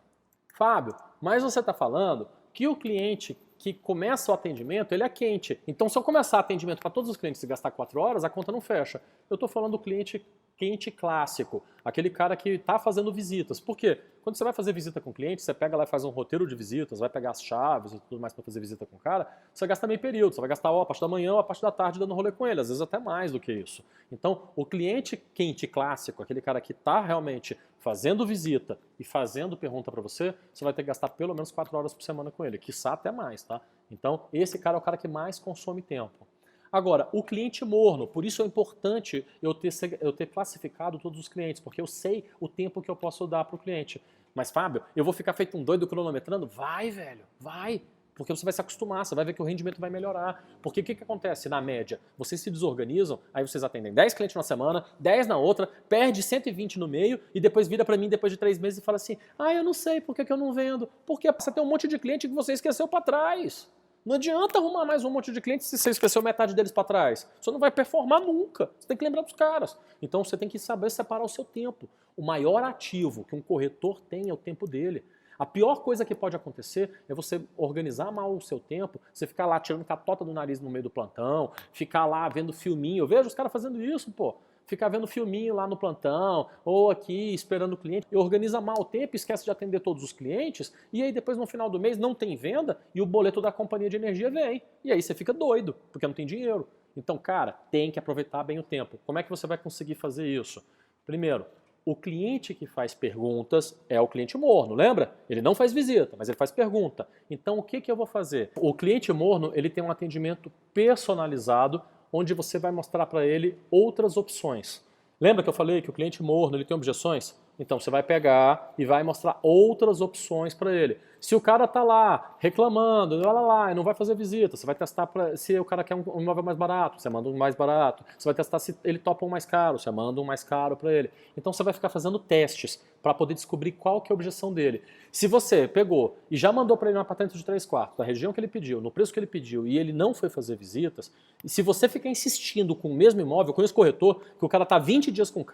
Fábio, mas você está falando que o cliente que começa o atendimento, ele é quente. Então, se eu começar atendimento para todos os clientes e gastar 4 horas, a conta não fecha. Eu estou falando do cliente quente clássico, aquele cara que está fazendo visitas. Por quê? Quando você vai fazer visita com o cliente, você pega lá e faz um roteiro de visitas, vai pegar as chaves e tudo mais para fazer visita com o cara, você gasta meio período, você vai gastar a parte da manhã ou a parte da tarde dando rolê com ele, às vezes até mais do que isso. Então, o cliente quente clássico, aquele cara que está realmente fazendo visita e fazendo pergunta para você, você vai ter que gastar pelo menos 4 horas por semana com ele, quiçá até mais, tá? Então, esse cara é o cara que mais consome tempo. Agora, o cliente morno, por isso é importante eu ter classificado todos os clientes, porque eu sei o tempo que eu posso dar para o cliente. Mas, Fábio, eu vou ficar feito um doido cronometrando? Vai, velho, vai. Porque você vai se acostumar, você vai ver que o rendimento vai melhorar. Porque o que acontece na média? Vocês se desorganizam, aí vocês atendem 10 clientes na semana, 10 na outra, perde 120 no meio e depois vira para mim depois de 3 meses e fala assim, eu não sei por que eu não vendo. Porque você tem um monte de cliente que você esqueceu para trás. Não adianta arrumar mais um monte de clientes se você esqueceu metade deles para trás. Você não vai performar nunca. Você tem que lembrar dos caras. Então você tem que saber separar o seu tempo. O maior ativo que um corretor tem é o tempo dele. A pior coisa que pode acontecer é você organizar mal o seu tempo, você ficar lá tirando catota do nariz no meio do plantão, ficar lá vendo filminho. Eu vejo os caras fazendo isso, pô. Ficar vendo filminho lá no plantão, ou aqui esperando o cliente, e organiza mal o tempo, esquece de atender todos os clientes, e aí depois no final do mês não tem venda, e o boleto da companhia de energia vem. E aí você fica doido, porque não tem dinheiro. Então, cara, tem que aproveitar bem o tempo. Como é que você vai conseguir fazer isso? Primeiro, o cliente que faz perguntas é o cliente morno, lembra? Ele não faz visita, mas ele faz pergunta. Então, o que eu vou fazer? O cliente morno, ele tem um atendimento personalizado, onde você vai mostrar para ele outras opções. Lembra que eu falei que o cliente morno ele tem objeções? Então você vai pegar e vai mostrar outras opções para ele. Se o cara está lá reclamando, e não vai fazer visita, você vai testar se o cara quer um imóvel mais barato, você manda um mais barato. Você vai testar se ele topa um mais caro, você manda um mais caro para ele. Então você vai ficar fazendo testes para poder descobrir qual que é a objeção dele. Se você pegou e já mandou para ele um apartamento de 3/4, da região que ele pediu, no preço que ele pediu, e ele não foi fazer visitas, e se você ficar insistindo com o mesmo imóvel, com esse corretor, que o cara está 20 dias com o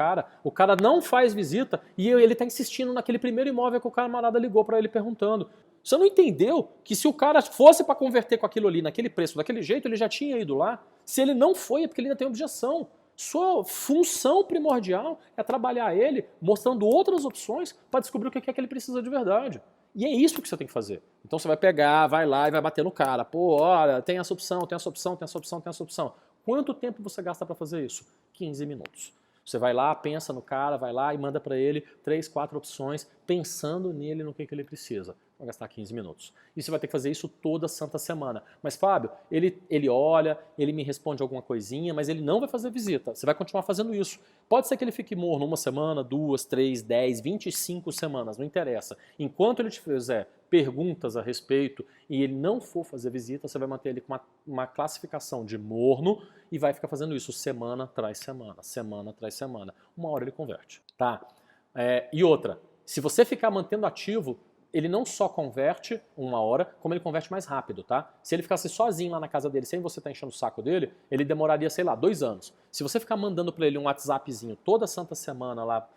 cara não faz visita, e ele está insistindo naquele primeiro imóvel que o camarada ligou para ele perguntando. Você não entendeu que se o cara fosse para converter com aquilo ali, naquele preço, daquele jeito, ele já tinha ido lá? Se ele não foi, é porque ele ainda tem objeção. Sua função primordial é trabalhar ele mostrando outras opções para descobrir o que é que ele precisa de verdade. E é isso que você tem que fazer. Então você vai pegar, vai lá e vai bater no cara. Pô, olha, tem essa opção, tem essa opção, tem essa opção, tem essa opção. Quanto tempo você gasta para fazer isso? 15 minutos. Você vai lá, pensa no cara, vai lá e manda para ele 3, 4 opções, pensando nele, no que ele precisa. Vai gastar 15 minutos. E você vai ter que fazer isso toda santa semana. Mas, Fábio, ele olha, ele me responde alguma coisinha, mas ele não vai fazer visita. Você vai continuar fazendo isso. Pode ser que ele fique morno 1 semana, 2, 3, 10, 25 semanas, não interessa. Enquanto ele te fizer perguntas a respeito e ele não for fazer visita, você vai manter ele com uma classificação de morno e vai ficar fazendo isso semana tras semana, semana tras semana. Uma hora ele converte, tá? E outra, se você ficar mantendo ativo, ele não só converte 1 hora, como ele converte mais rápido, tá? Se ele ficasse sozinho lá na casa dele, sem você estar enchendo o saco dele, ele demoraria, sei lá, 2 anos. Se você ficar mandando para ele um WhatsAppzinho toda santa semana lá,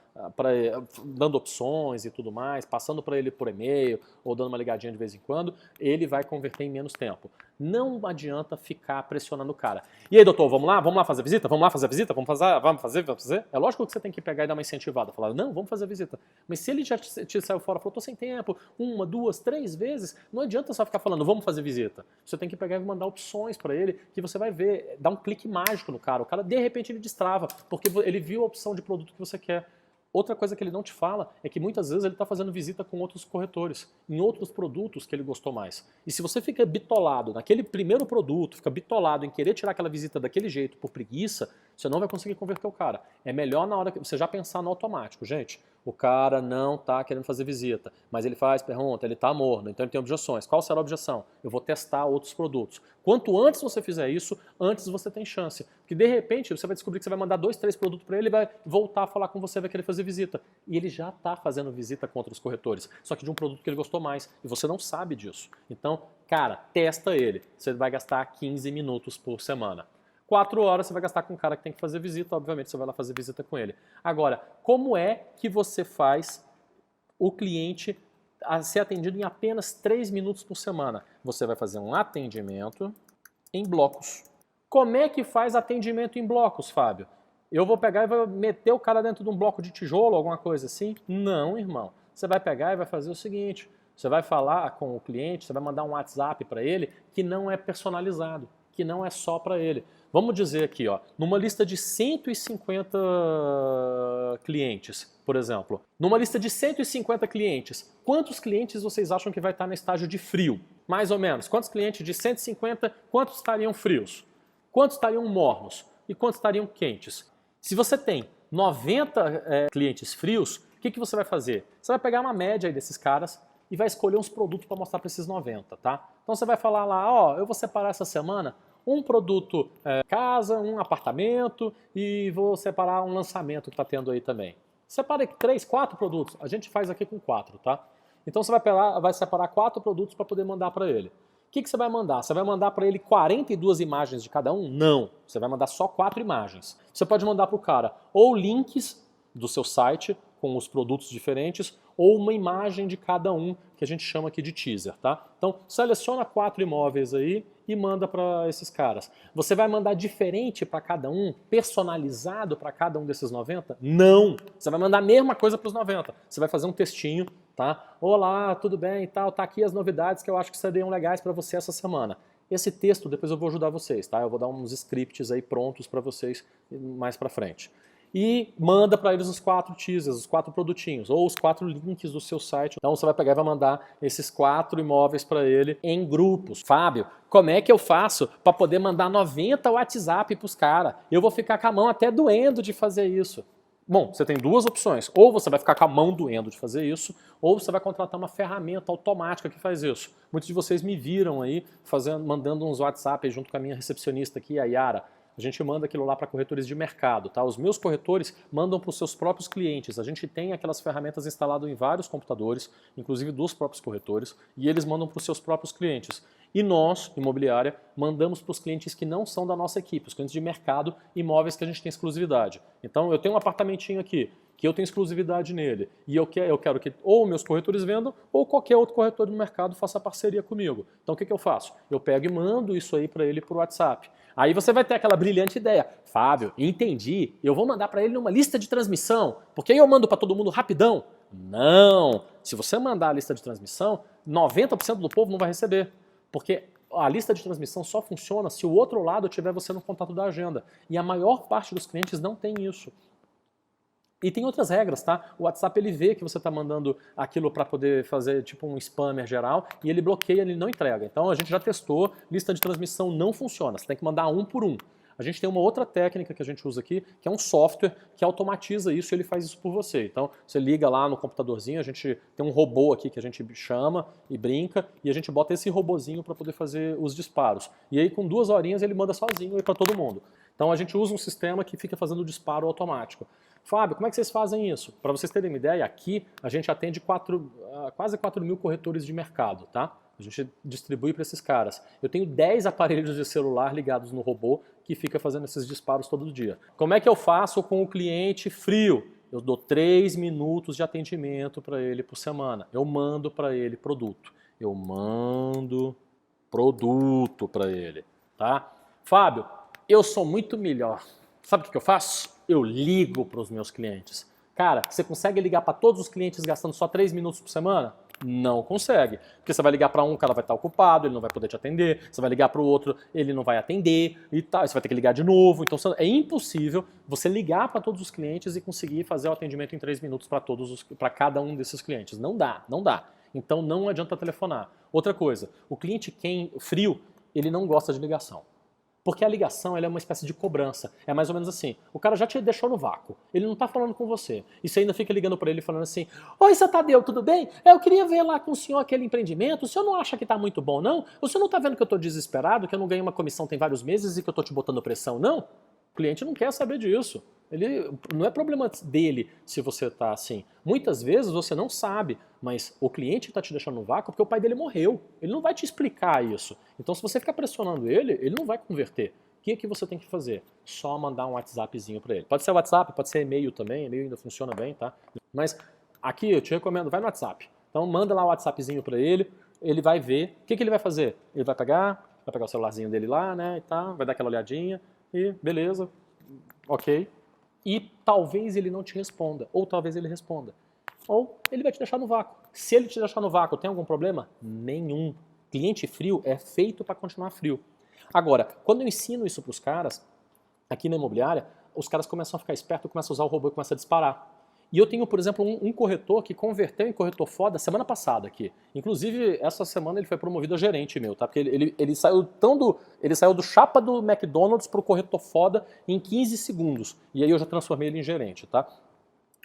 dando opções e tudo mais, passando para ele por e-mail ou dando uma ligadinha de vez em quando, ele vai converter em menos tempo. Não adianta ficar pressionando o cara. E aí, doutor, vamos lá fazer visita? Vamos lá fazer visita? Vamos fazer? É lógico que você tem que pegar e dar uma incentivada, falar, não, vamos fazer visita. Mas se ele já te saiu fora, falou, tô sem tempo, 1, 2, 3 vezes, não adianta só ficar falando, vamos fazer visita. Você tem que pegar e mandar opções para ele, que você vai ver, dar um clique mágico no cara. O cara, de repente, ele destrava, porque ele viu a opção de produto que você quer. Outra coisa que ele não te fala é que muitas vezes ele está fazendo visita com outros corretores, em outros produtos que ele gostou mais. E se você fica bitolado naquele primeiro produto, fica bitolado em querer tirar aquela visita daquele jeito por preguiça, você não vai conseguir converter o cara. É melhor na hora que você já pensar no automático, gente. O cara não está querendo fazer visita, mas ele faz pergunta, ele está morno, então ele tem objeções. Qual será a objeção? Eu vou testar outros produtos. Quanto antes você fizer isso, antes você tem chance. Porque de repente você vai descobrir que você vai mandar 2, 3 produtos para ele, ele vai voltar a falar com você, vai querer fazer visita. E ele já está fazendo visita com outros corretores, só que de um produto que ele gostou mais. E você não sabe disso. Então, cara, testa ele. Você vai gastar 15 minutos por semana. 4 horas você vai gastar com um cara que tem que fazer visita, obviamente você vai lá fazer visita com ele. Agora, como é que você faz o cliente a ser atendido em apenas 3 minutos por semana? Você vai fazer um atendimento em blocos. Como é que faz atendimento em blocos, Fábio? Eu vou pegar e vou meter o cara dentro de um bloco de tijolo, alguma coisa assim? Não, irmão. Você vai pegar e vai fazer o seguinte, você vai falar com o cliente, você vai mandar um WhatsApp para ele que não é personalizado, que não é só para ele. Vamos dizer aqui, ó, numa lista de 150 clientes, por exemplo. Numa lista de 150 clientes, quantos clientes vocês acham que vai estar no estágio de frio? Mais ou menos. Quantos clientes de 150, quantos estariam frios? Quantos estariam mornos? E quantos estariam quentes? Se você tem 90 clientes frios, o que você vai fazer? Você vai pegar uma média aí desses caras e vai escolher uns produtos para mostrar para esses 90, tá? Então você vai falar lá, ó, eu vou separar essa semana um produto casa, um apartamento e vou separar um lançamento que está tendo aí também. Separe 3, 4 produtos. A gente faz aqui com 4, tá? Então você vai separar 4 produtos para poder mandar para ele. O que você vai mandar? Você vai mandar para ele 42 imagens de cada um? Não. Você vai mandar só 4 imagens. Você pode mandar para o cara ou links do seu site com os produtos diferentes ou uma imagem de cada um, que a gente chama aqui de teaser, tá? Então, seleciona 4 imóveis aí e manda para esses caras. Você vai mandar diferente para cada um, personalizado para cada um desses 90? Não! Você vai mandar a mesma coisa para os 90. Você vai fazer um textinho, tá? Olá, tudo bem e tal, tá aqui as novidades que eu acho que seriam legais para você essa semana. Esse texto depois eu vou ajudar vocês, tá? Eu vou dar uns scripts aí prontos para vocês mais para frente. E manda para eles os 4 teasers, os 4 produtinhos, ou os 4 links do seu site. Então você vai pegar e vai mandar esses 4 imóveis para ele em grupos. Fábio, como é que eu faço para poder mandar 90 WhatsApp para os caras? Eu vou ficar com a mão até doendo de fazer isso. Bom, você tem 2 opções. Ou você vai ficar com a mão doendo de fazer isso, ou você vai contratar uma ferramenta automática que faz isso. Muitos de vocês me viram aí mandando uns WhatsApp junto com a minha recepcionista aqui, a Yara. A gente manda aquilo lá para corretores de mercado, tá? Os meus corretores mandam para os seus próprios clientes. A gente tem aquelas ferramentas instaladas em vários computadores, inclusive dos próprios corretores, e eles mandam para os seus próprios clientes. E nós, imobiliária, mandamos para os clientes que não são da nossa equipe, os clientes de mercado, imóveis que a gente tem exclusividade. Então, eu tenho um apartamentinho aqui, que eu tenho exclusividade nele, e eu quero que ou meus corretores vendam, ou qualquer outro corretor do mercado faça parceria comigo. Então, o que eu faço? Eu pego e mando isso aí para ele por WhatsApp. Aí você vai ter aquela brilhante ideia. Fábio, entendi, eu vou mandar para ele numa lista de transmissão, porque aí eu mando para todo mundo rapidão. Não! Se você mandar a lista de transmissão, 90% do povo não vai receber, porque a lista de transmissão só funciona se o outro lado tiver você no contato da agenda. E a maior parte dos clientes não tem isso. E tem outras regras, tá? O WhatsApp ele vê que você está mandando aquilo para poder fazer tipo um spammer geral e ele bloqueia, ele não entrega. Então a gente já testou, lista de transmissão não funciona, você tem que mandar um por um. A gente tem uma outra técnica que a gente usa aqui, que é um software que automatiza isso e ele faz isso por você. Então você liga lá no computadorzinho, a gente tem um robô aqui que a gente chama e brinca e a gente bota esse robozinho para poder fazer os disparos. E aí com 2 horinhas ele manda sozinho para todo mundo. Então a gente usa um sistema que fica fazendo o disparo automático. Fábio, como é que vocês fazem isso? Para vocês terem uma ideia, aqui a gente atende quase 4 mil corretores de mercado, tá? A gente distribui para esses caras. Eu tenho 10 aparelhos de celular ligados no robô que fica fazendo esses disparos todo dia. Como é que eu faço com o cliente frio? Eu dou 3 minutos de atendimento para ele por semana. Eu mando para ele produto. Eu mando produto para ele, tá? Fábio, eu sou muito melhor. Sabe o que eu faço? Eu ligo para os meus clientes. Cara, você consegue ligar para todos os clientes gastando só 3 minutos por semana? Não consegue. Porque você vai ligar para um, o cara vai estar ocupado, ele não vai poder te atender. Você vai ligar para o outro, ele não vai atender e tal. Você vai ter que ligar de novo. Então é impossível você ligar para todos os clientes e conseguir fazer o atendimento em 3 minutos para cada um desses clientes. Não dá, não dá. Então não adianta telefonar. Outra coisa, o cliente frio, ele não gosta de ligação. Porque a ligação ela é uma espécie de cobrança. É mais ou menos assim, o cara já te deixou no vácuo, ele não está falando com você. E você ainda fica ligando para ele falando assim, oi, seu Tadeu, tudo bem? Eu queria ver lá com o senhor aquele empreendimento, o senhor não acha que está muito bom, não? O senhor não está vendo que eu estou desesperado, que eu não ganhei uma comissão tem vários meses e que eu estou te botando pressão, não? O cliente não quer saber disso. Não é problema dele se você está assim. Muitas vezes você não sabe, mas o cliente está te deixando no vácuo porque o pai dele morreu. Ele não vai te explicar isso. Então se você ficar pressionando ele, ele não vai converter. que você tem que fazer? Só mandar um WhatsAppzinho para ele. Pode ser WhatsApp, pode ser e-mail também, e-mail ainda funciona bem, tá? Mas aqui eu te recomendo, vai no WhatsApp. Então manda lá o WhatsAppzinho para ele vai ver. O que ele vai fazer? Ele vai pegar o celularzinho dele lá, né, e tá, vai dar aquela olhadinha e beleza, ok. E talvez ele não te responda, ou talvez ele responda. Ou ele vai te deixar no vácuo. Se ele te deixar no vácuo, tem algum problema? Nenhum. Cliente frio é feito para continuar frio. Agora, quando eu ensino isso para os caras, aqui na imobiliária, os caras começam a ficar espertos, começam a usar o robô e começam a disparar. E eu tenho, por exemplo, um corretor que converteu em corretor foda semana passada aqui. Inclusive, essa semana ele foi promovido a gerente meu, tá? Porque ele saiu do chapa do McDonald's pro corretor foda em 15 segundos. E aí eu já transformei ele em gerente, tá?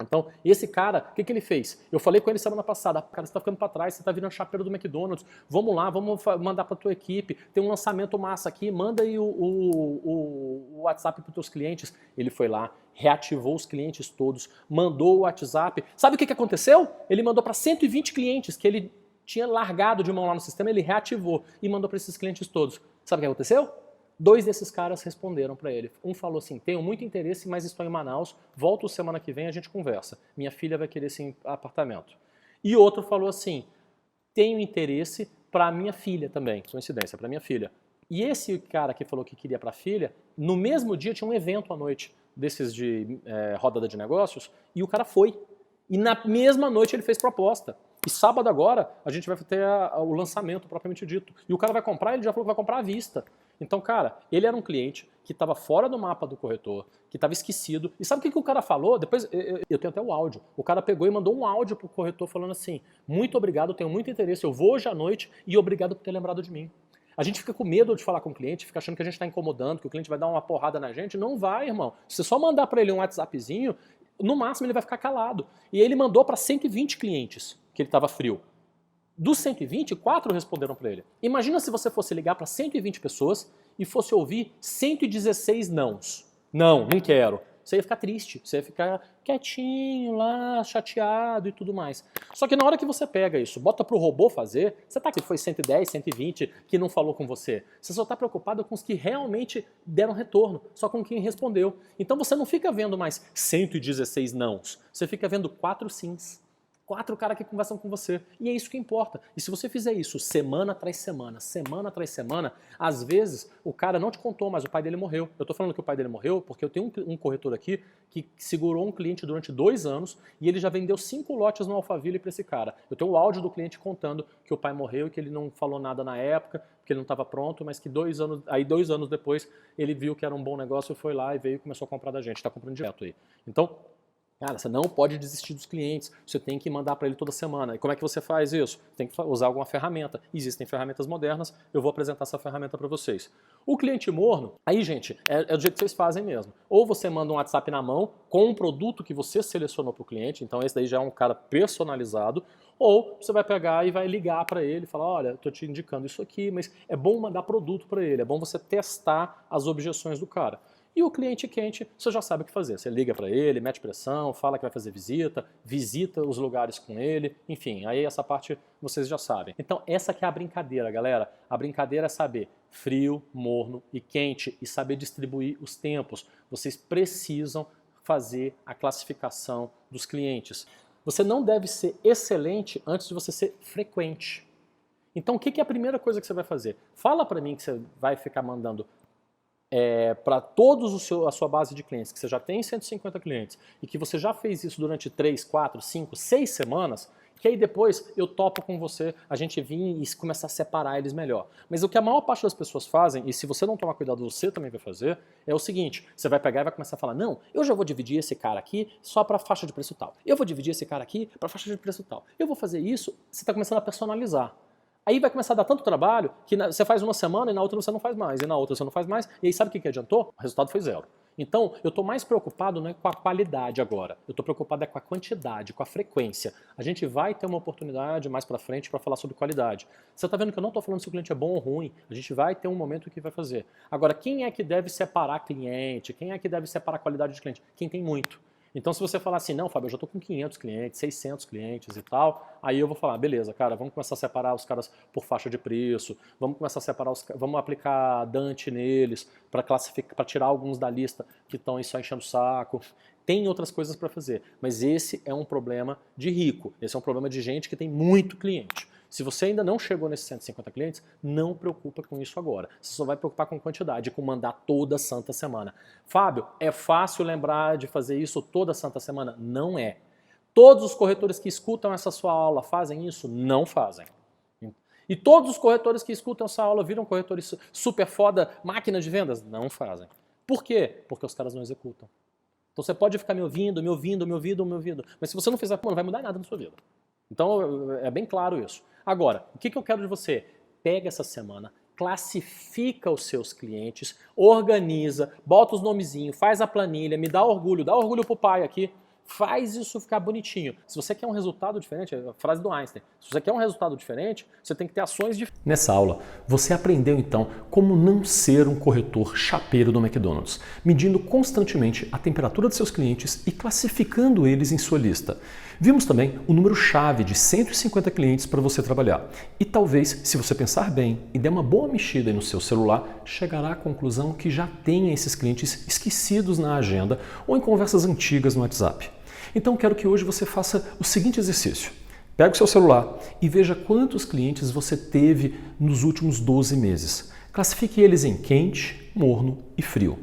Então, esse cara, o que ele fez? Eu falei com ele semana passada, cara, você tá ficando para trás, você tá virando chapeiro do McDonald's, vamos lá, vamos mandar para tua equipe, tem um lançamento massa aqui, manda aí o WhatsApp para os teus clientes. Ele foi lá, reativou os clientes todos, mandou o WhatsApp. Sabe o que aconteceu? Ele mandou para 120 clientes que ele tinha largado de mão lá no sistema, ele reativou e mandou para esses clientes todos. Sabe o que aconteceu? 2 desses caras responderam para ele. Um falou assim, tenho muito interesse, mas estou em Manaus, volto semana que vem, a gente conversa. Minha filha vai querer esse apartamento. E outro falou assim, tenho interesse para minha filha também, coincidência, para minha filha. E esse cara que falou que queria para a filha, no mesmo dia tinha um evento à noite, desses de rodada de negócios, e o cara foi. E na mesma noite ele fez proposta. E sábado agora a gente vai ter o lançamento propriamente dito. E o cara vai comprar, ele já falou que vai comprar à vista. Então, cara, ele era um cliente que estava fora do mapa do corretor, que estava esquecido. E sabe o que o cara falou? Depois, eu tenho até o áudio. O cara pegou e mandou um áudio pro corretor falando assim, muito obrigado, tenho muito interesse, eu vou hoje à noite e obrigado por ter lembrado de mim. A gente fica com medo de falar com o cliente, fica achando que a gente está incomodando, que o cliente vai dar uma porrada na gente. Não vai, irmão. Se você só mandar para ele um WhatsAppzinho, no máximo ele vai ficar calado. E ele mandou para 120 clientes que ele estava frio. Dos 120, 4 responderam para ele. Imagina se você fosse ligar para 120 pessoas e fosse ouvir 116 nãos. Não quero. Você ia ficar triste, você ia ficar quietinho lá, chateado e tudo mais. Só que na hora que você pega isso, bota pro robô fazer, você tá que foi 110, 120 que não falou com você. Você só tá preocupado com os que realmente deram retorno, só com quem respondeu. Então você não fica vendo mais 116 nãos, você fica vendo 4 sims. 4 caras que conversam com você. E é isso que importa. E se você fizer isso semana atrás semana, às vezes o cara não te contou, mas o pai dele morreu. Eu tô falando que o pai dele morreu porque eu tenho um corretor aqui que segurou um cliente durante 2 anos e ele já vendeu 5 lotes no Alphaville para esse cara. Eu tenho o áudio do cliente contando que o pai morreu e que ele não falou nada na época, porque ele não estava pronto, mas que 2 anos depois ele viu que era um bom negócio, foi lá e veio e começou a comprar da gente. Está comprando direto aí. Então, cara, você não pode desistir dos clientes, você tem que mandar para ele toda semana. E como é que você faz isso? Tem que usar alguma ferramenta. Existem ferramentas modernas, eu vou apresentar essa ferramenta para vocês. O cliente morno, aí gente, é do jeito que vocês fazem mesmo. Ou você manda um WhatsApp na mão com um produto que você selecionou para o cliente, então esse daí já é um cara personalizado, ou você vai pegar e vai ligar para ele e falar, olha, estou te indicando isso aqui, mas é bom mandar produto para ele, é bom você testar as objeções do cara. E o cliente quente, você já sabe o que fazer. Você liga para ele, mete pressão, fala que vai fazer visita os lugares com ele, enfim, aí essa parte vocês já sabem. Então essa que é a brincadeira, galera. A brincadeira é saber frio, morno e quente e saber distribuir os tempos. Vocês precisam fazer a classificação dos clientes. Você não deve ser excelente antes de você ser frequente. Então o que é a primeira coisa que você vai fazer? Fala para mim que você vai ficar mandando para todos a sua base de clientes, que você já tem 150 clientes e que você já fez isso durante 3, 4, 5, 6 semanas, que aí depois eu topo com você, a gente vir e começar a separar eles melhor. Mas o que a maior parte das pessoas fazem, e se você não tomar cuidado, você também vai fazer, é o seguinte, você vai pegar e vai começar a falar, não, eu já vou dividir esse cara aqui só para faixa de preço tal, eu vou dividir esse cara aqui para faixa de preço tal, eu vou fazer isso, você está começando a personalizar. Aí vai começar a dar tanto trabalho que você faz uma semana e na outra você não faz mais, e na outra você não faz mais, e aí sabe o que adiantou? O resultado foi 0. Então, eu estou mais preocupado não é com a qualidade agora, eu estou preocupado com a quantidade, com a frequência. A gente vai ter uma oportunidade mais para frente para falar sobre qualidade. Você está vendo que eu não estou falando se o cliente é bom ou ruim, a gente vai ter um momento que vai fazer. Agora, quem é que deve separar cliente? Quem é que deve separar qualidade de cliente? Quem tem muito. Então se você falar assim, não, Fábio, eu já estou com 500 clientes, 600 clientes e tal, aí eu vou falar, beleza, cara, vamos começar a separar os caras por faixa de preço, vamos começar a separar vamos aplicar Dante neles para classificar, para tirar alguns da lista que estão só enchendo o saco. Tem outras coisas para fazer, mas esse é um problema de rico, esse é um problema de gente que tem muito cliente. Se você ainda não chegou nesses 150 clientes, não preocupa com isso agora. Você só vai preocupar com quantidade, com mandar toda santa semana. Fábio, é fácil lembrar de fazer isso toda santa semana? Não é. Todos os corretores que escutam essa sua aula fazem isso? Não fazem. E todos os corretores que escutam essa aula viram corretores super foda, máquina de vendas? Não fazem. Por quê? Porque os caras não executam. Então você pode ficar me ouvindo, mas se você não fizer, não vai mudar nada na sua vida. Então é bem claro isso. Agora, o que eu quero de você? Pega essa semana, classifica os seus clientes, organiza, bota os nomezinhos, faz a planilha, me dá orgulho pro pai aqui, faz isso ficar bonitinho. Se você quer um resultado diferente, é a frase do Einstein, se você quer um resultado diferente, você tem que ter ações diferentes. Nessa aula, você aprendeu então como não ser um corretor chapeiro do McDonald's, medindo constantemente a temperatura de seus clientes e classificando eles em sua lista. Vimos também o número-chave de 150 clientes para você trabalhar. E talvez, se você pensar bem e der uma boa mexida no seu celular, chegará à conclusão que já tenha esses clientes esquecidos na agenda ou em conversas antigas no WhatsApp. Então quero que hoje você faça o seguinte exercício. Pega o seu celular e veja quantos clientes você teve nos últimos 12 meses. Classifique eles em quente, morno e frio.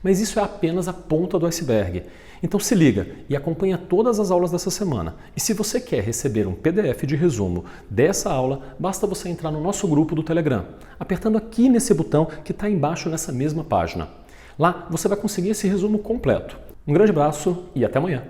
Mas isso é apenas a ponta do iceberg. Então se liga e acompanha todas as aulas dessa semana. E se você quer receber um PDF de resumo dessa aula, basta você entrar no nosso grupo do Telegram, apertando aqui nesse botão que está embaixo nessa mesma página. Lá você vai conseguir esse resumo completo. Um grande abraço e até amanhã!